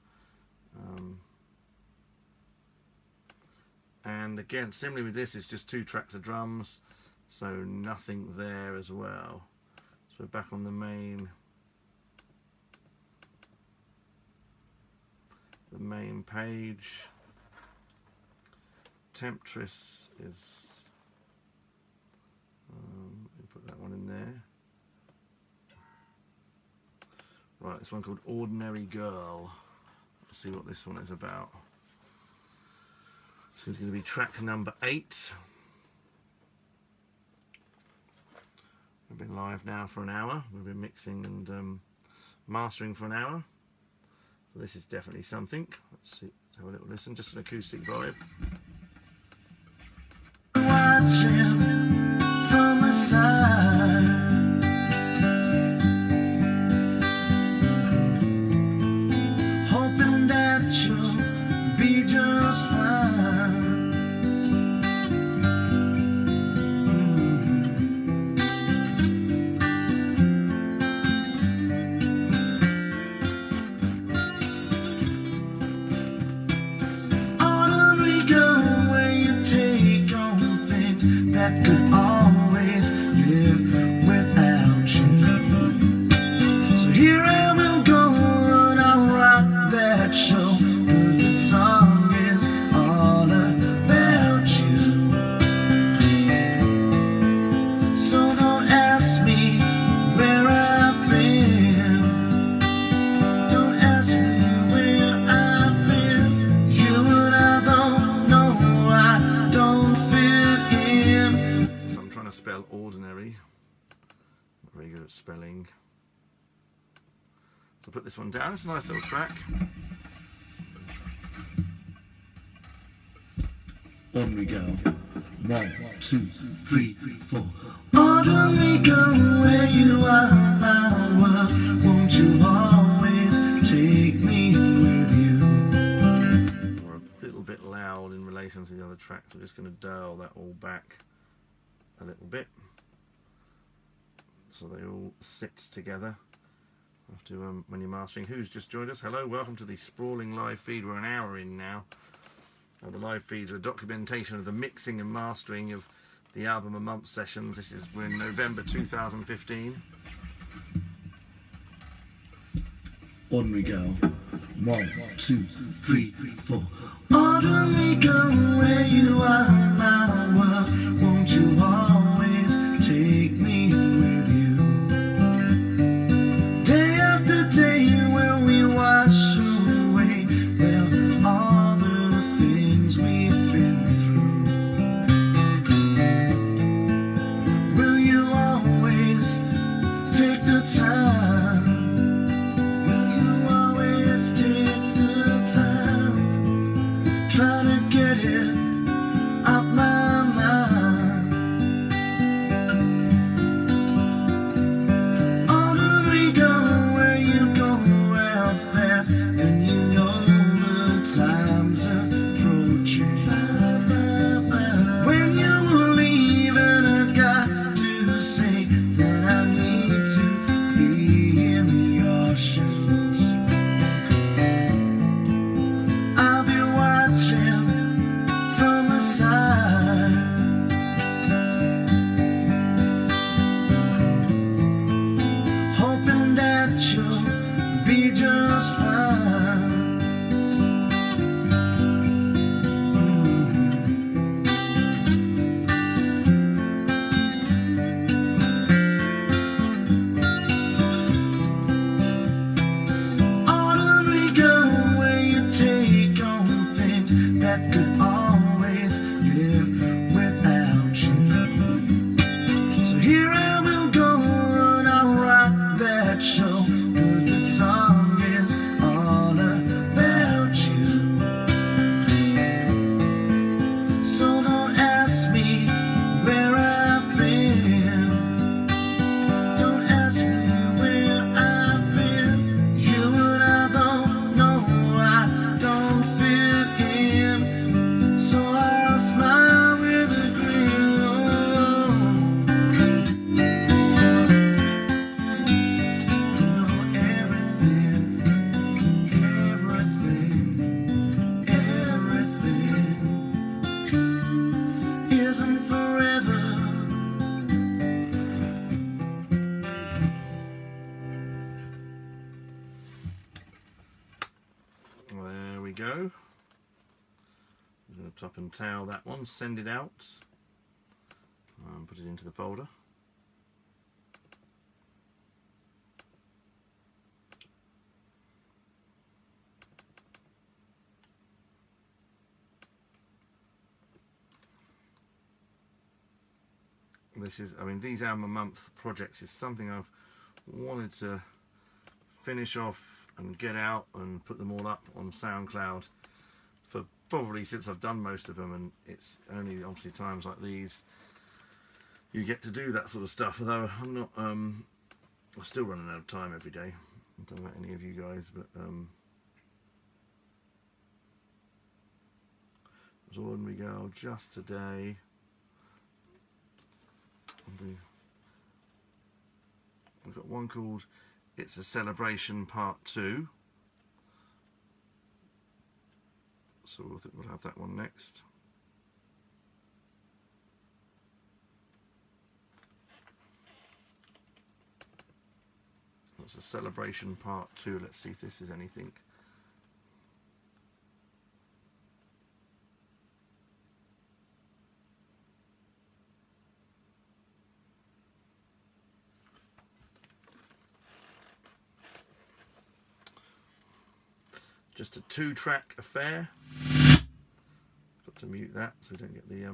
And again, similarly with this, it's just 2 tracks of drums, so nothing there as well. So we're back on the main page. Temptress is we'll put that one in there. Right, this one called Ordinary Girl. Let's see what this one is about. This is going to be track number 8. We've been live now for an hour. We've been mixing and mastering for an hour. So this is definitely something. Let's see. Let's have a little listen. Just an acoustic vibe. Watching from the side, hoping that you'll be just fine. Ordinary girl, where you take on things that could always live without you. So here I will go and I'll rock that show, 'cause this song is all about you. So don't ask me where I've been. Don't ask me where I've been. You and I both know I don't fit in. So I'm trying to spell ordinary. Not very good at spelling. So I'll put this one down. It's a nice little track. On we go. 1, 2, 3, 4. Autumn, we go where you are, my world. Won't you always take me with you? We're a little bit loud in relation to the other tracks. I'm just going to dial that all back a little bit so they all sit together. After when you're mastering. Who's just joined us? Hello, welcome to the sprawling live feed. We're an hour in now. The live feeds are a documentation of the mixing and mastering of the album a month sessions. We're in November 2015. On we go. 1, 2, 3, 4. Autumn, we go where you are, my world. Won't you always take me with you? Day after day, when we wash away, well, all the things we've been through. Will you always take the time? Try to get it out my mind. Autumn, we go where you go real fast, and you know the time's approaching. When you were leaving, I got to say that I need to be in your shoes. From the side, hoping that you'll be just fine. Autumn, we go where you take on things that could always live without you. So here I will go and I'll rock that show, 'cause this song is all about you. So don't ask me where I've been. Don't ask me where I've been. You and I both know I don't fit in. So I'll smile with a grin. Oh, you know everything, everything isn't forever. There we go. I'm going to top and tail that one, send it out, and put it into the folder. This is, I mean, these album a month projects is something I've wanted to finish off and get out and put them all up on SoundCloud for probably since I've done most of them, and it's only obviously times like these you get to do that sort of stuff, although I'm not I'm still running out of time every day. I don't know about any of you guys, but there's Ordinary Girl just today. We've got one called It's a Celebration Part 2. So we'll have that one next. It's a Celebration Part 2. Let's see if this is anything. Just a 2-track affair. Got to mute that so we don't get the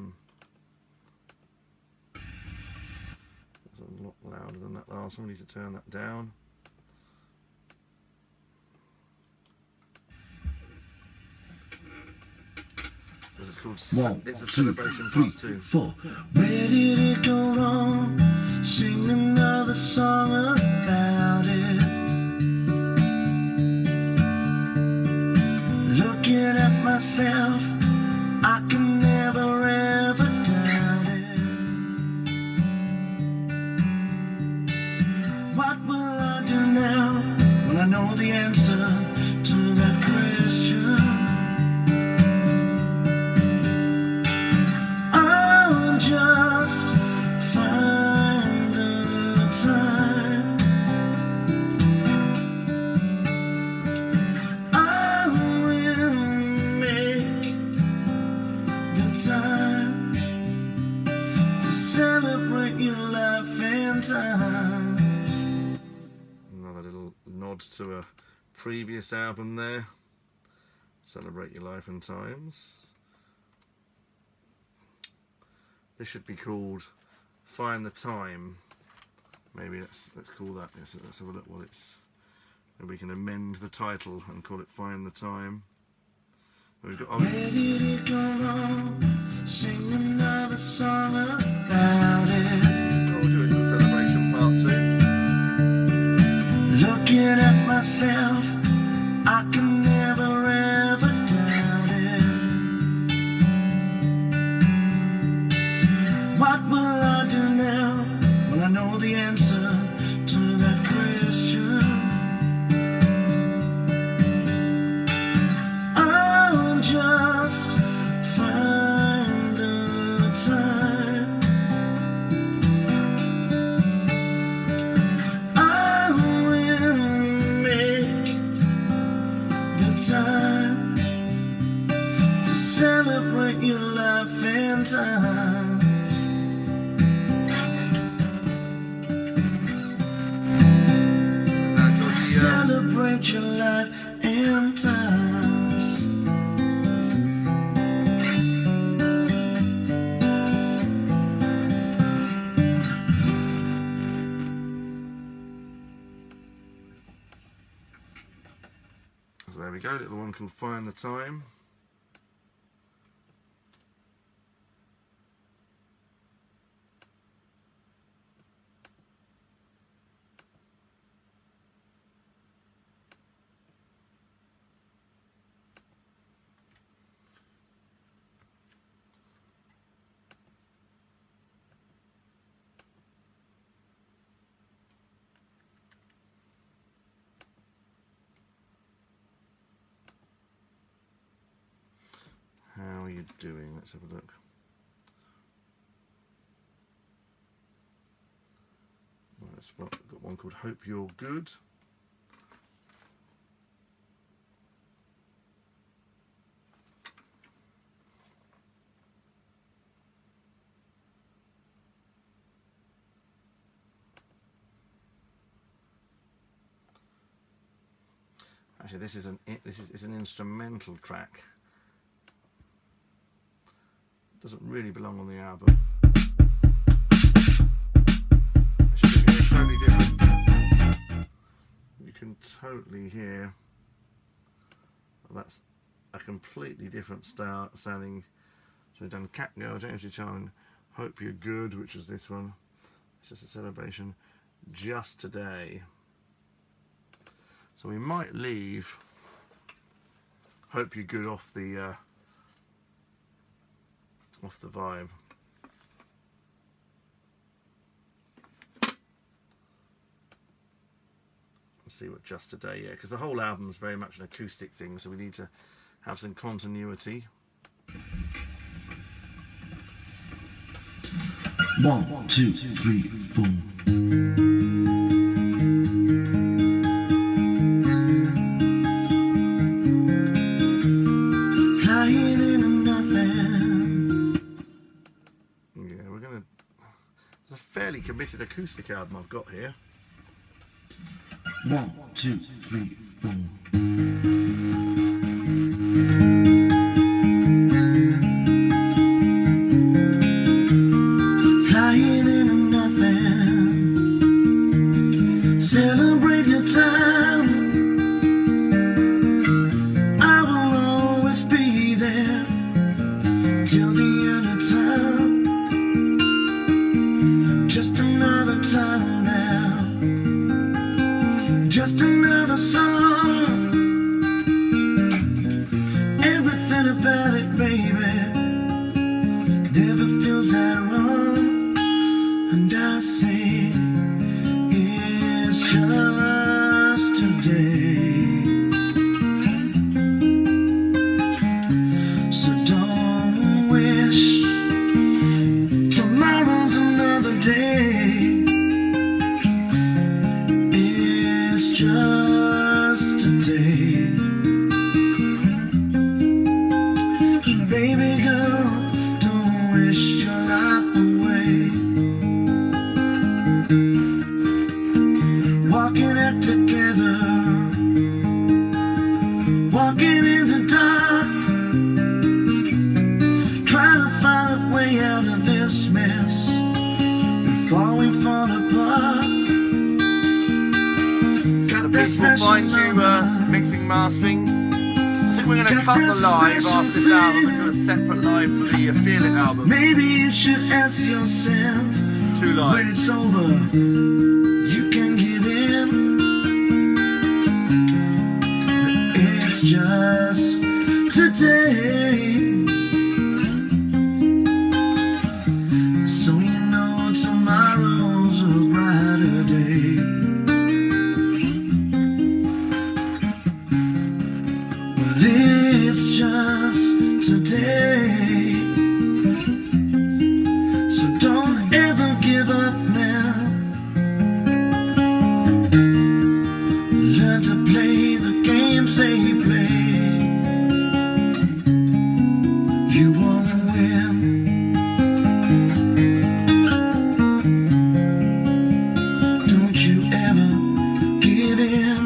it's a lot louder than that last one. We need to turn that down. This is called One, It's a two, Celebration three, Part 2. 4. Where did it go wrong? Sing another song about it. Looking at myself, I can never ever doubt it. What will I do now when I know the answer to that question? I'll just find the time. I will make the time to celebrate your life and time. Another little nod to a previous album there. Celebrate Your Life and Times. This should be called Find the Time. Maybe let's call that. Let's have a look what it's. Maybe we can amend the title and call it Find the Time. We've got. Where did it go wrong? Sing another song about it. We'll do it as a Celebration Part 2. Looking at myself, I can never ever doubt it. What will I do now when I know the answer to that question? I'll just find the time. I will make the time to celebrate your life and time. Is that Georgie? Celebrate your life and times. So there we go. The one called Find the Time. How are you doing? Let's have a look. Well, I've got one called Hope You're Good. Actually, this is an instrumental track. Doesn't really belong on the album. Should be totally different. You can totally hear that's a completely different style sounding. So we've done Cat Girl, James Buchanan, Hope You're Good, which was this one. It's just a celebration. Just Today. So we might leave Hope You're Good off the vibe. Let's see what Just Today, yeah, because the whole album is very much an acoustic thing, so we need to have some continuity. 1, 2, 3, 4. Flying into nothing. Yeah, we're gonna. It's a fairly committed acoustic album I've got here. 1, 2, 3, 4. Flying into nothing. Celebrate your time. I will always be there. just another song. Everything about it, baby, never feels that wrong. And I say it's just today. So don't wish tomorrow's another day. It's just today. Baby girl, don't wish your life away. Walking out together, walking in the dark, trying to find a way out of this mess before we fall apart. The Peaceful Find You mixing, mastering. I think we're going to cut the live after this album and do a separate live for the Feel It album. Maybe you should ask yourself, 2 lives. when it's over, you can give in. It's just today. So you know tomorrow's a brighter day. But it's just today. So don't ever give up now. Learn to play the games they play. You won't win. Don't you ever give in.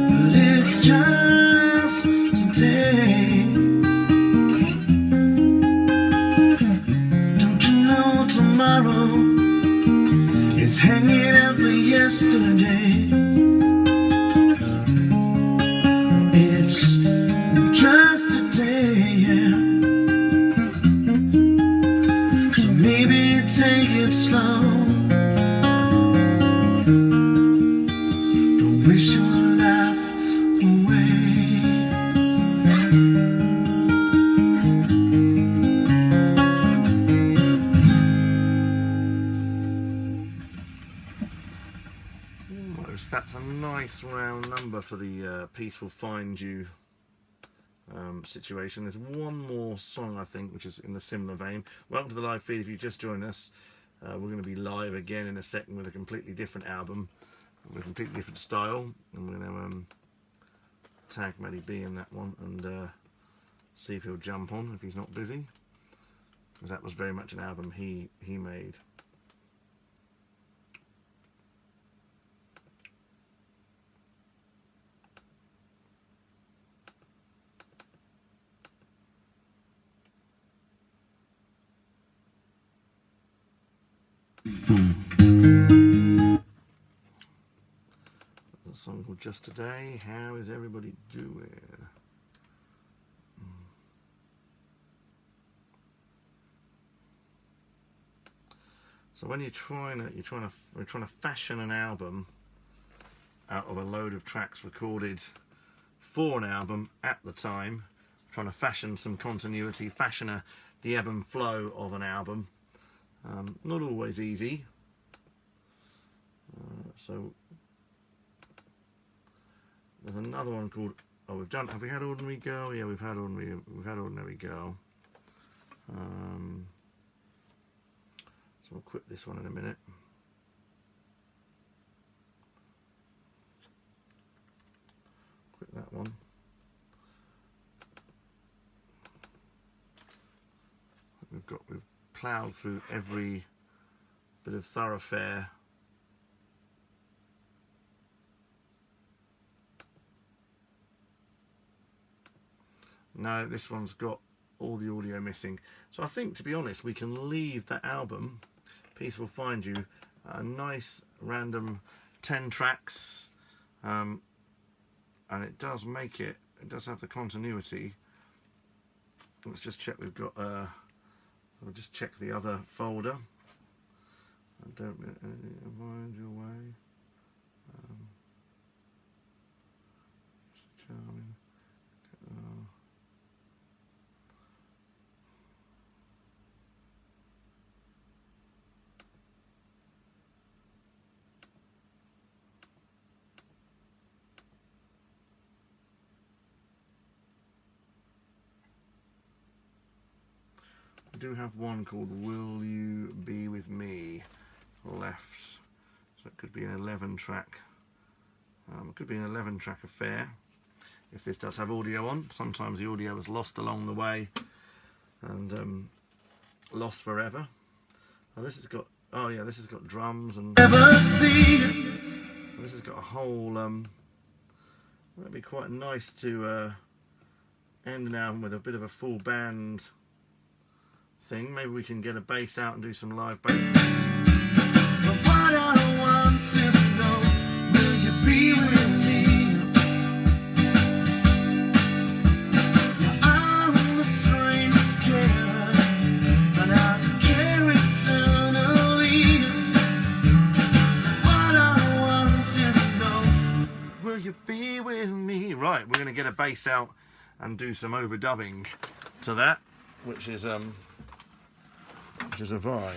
But it's just today. Don't you know tomorrow is hanging out for yesterday? It's just today, yeah. So maybe take it slow. Don't wish your life away. Almost. That's a nice round number for the Peaceful Find You situation. There's one more song, I think, which is in the similar vein. Welcome to the live feed if you've just joined us. We're going to be live again in a second with a completely different album, with a completely different style. And we're going to tag Matty B in that one and see if he'll jump on if he's not busy, because that was very much an album he made. A song called Just Today. How is everybody doing? So when we're trying to fashion an album out of a load of tracks recorded for an album at the time, trying to fashion some continuity, fashion the ebb and flow of an album. Not always easy. So there's another one called, have we had Ordinary Girl? Yeah, we've had Ordinary Girl. So we'll quit this one in a minute. Quit that one. We've ploughed through every bit of thoroughfare. No, this one's got all the audio missing. So I think, to be honest, we can leave that album, Peaceful Find You, a nice random 10 tracks, and it does make it does have the continuity. Let's just check we've got, we'll just check the other folder. Don't mind your way. Charming. I do have one called Will You Be With Me left, so it could be an 11 track. It could be an 11 track affair if this does have audio on. Sometimes the audio is lost along the way and lost forever. Oh, this has got, oh yeah, this has got drums and this has got a whole that'd be quite nice to end an album with a bit of a full band thing. Maybe we can get a bass out and do some live bass. But what I want to know, will you be with me? I'm a stranger's care, but I care eternally. What I want to know, Will you be with me? Right, we're going to get a bass out and do some overdubbing to that, which is a vibe.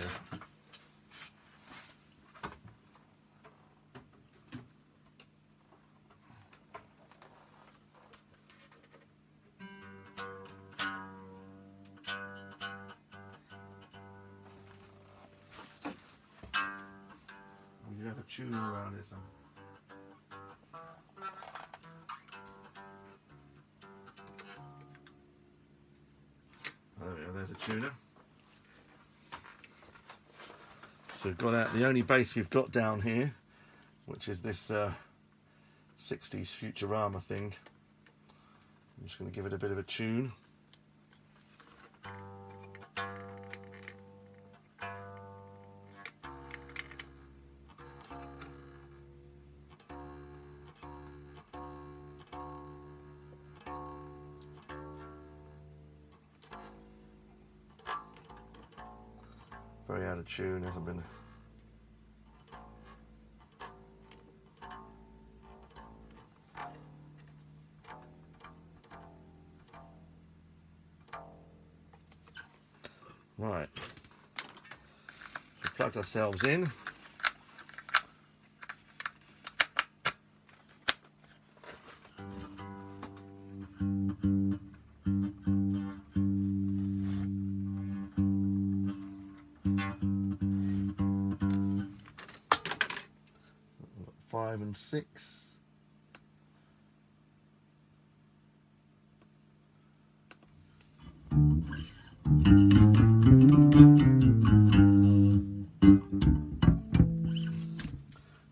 You have a tune around it, son. There we go, there's a tuner. So we've got out the only bass we've got down here, which is this 60s Futurama thing. I'm just going to give it a bit of a tune. Very out of tune, hasn't been. Right, we plugged ourselves in. Five and six.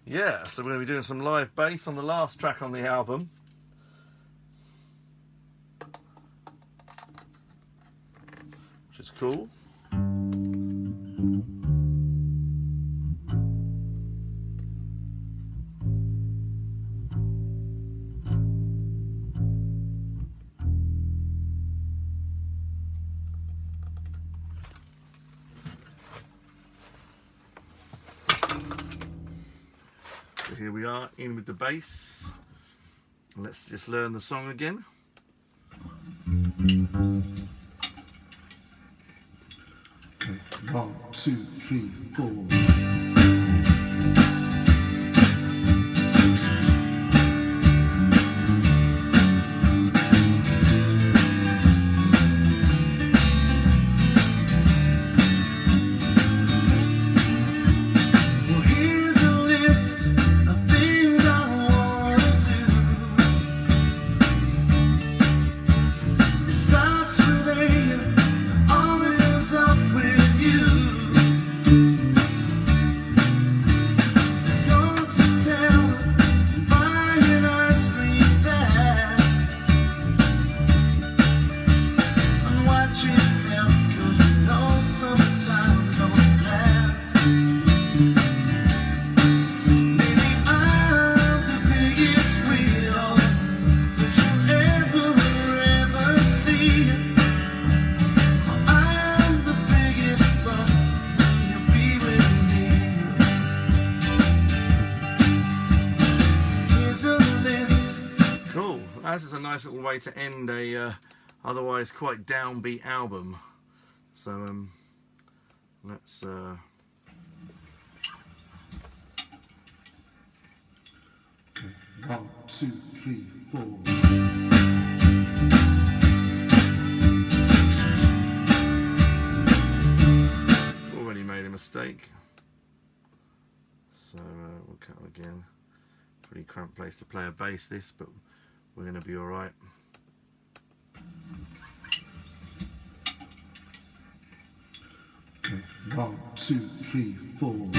Yeah, so we're going to be doing some live bass on the last track on the album. Which is cool. So here we are, in with the bass. Let's just learn the song again. okay, 1, 2, 3, 4. nice little way to end a otherwise quite downbeat album. So let's Okay, 1, 2, 3, 4. already made a mistake. So we'll cut again. Pretty cramped place to play a bass this, but we're going to be alright. Okay, 1, 2, 3, 4.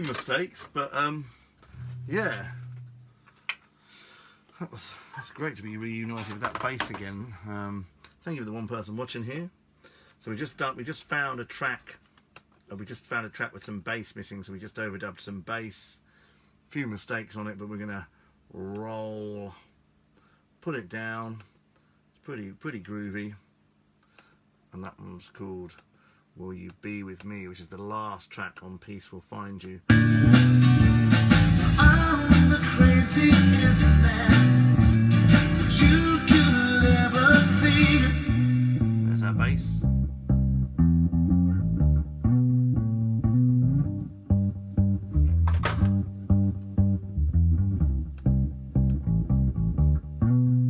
Mistakes, but yeah, that's great to be reunited with that bass again. Thank you to the one person watching here. So we just found a track. We just found a track with some bass missing, so we just overdubbed some bass. A few mistakes on it, but we're gonna put it down. It's pretty groovy, and that one's called Will You Be With Me, which is the last track on Peace Will Find You. I'm the craziest man that you could ever see. There's our bass.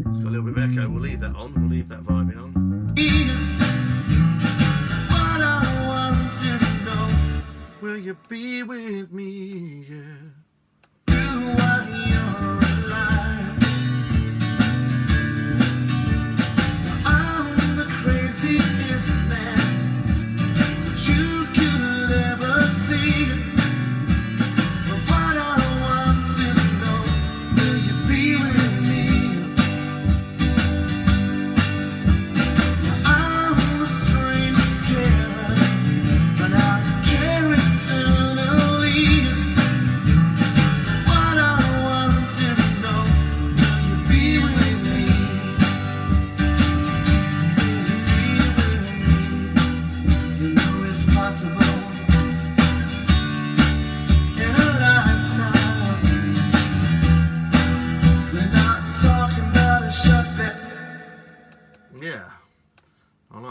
It's got a little bit of echo. We'll leave that on. We'll leave that vibing on. Will you be with me? Yeah. While you're alive, I'm the craziest man that you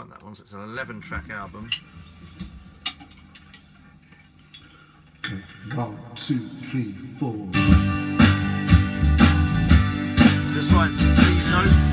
like that one. So it's an 11-track album. Okay, 1, 2, 3, 4. Just write some sweet notes.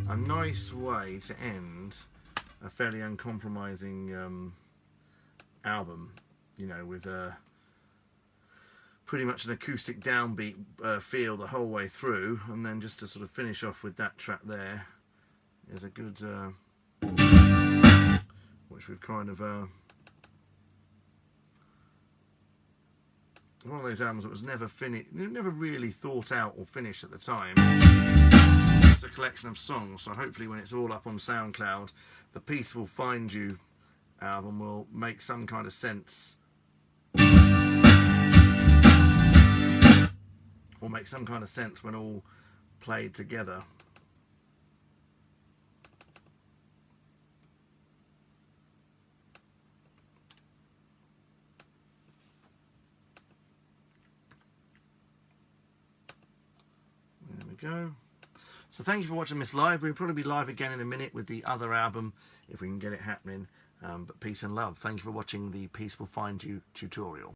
A nice way to end a fairly uncompromising album, you know, with pretty much an acoustic downbeat feel the whole way through, and then just to sort of finish off with that track there is a good which we've kind of one of those albums that was never really thought out or finished at the time. Just a collection of songs, so hopefully when it's all up on SoundCloud, the Peace Will Find You album will make some kind of sense, or make some kind of sense when all played together. There we go. So thank you for watching this live. We'll probably be live again in a minute with the other album if we can get it happening. But peace and love. Thank you for watching the Peace Will Find You tutorial.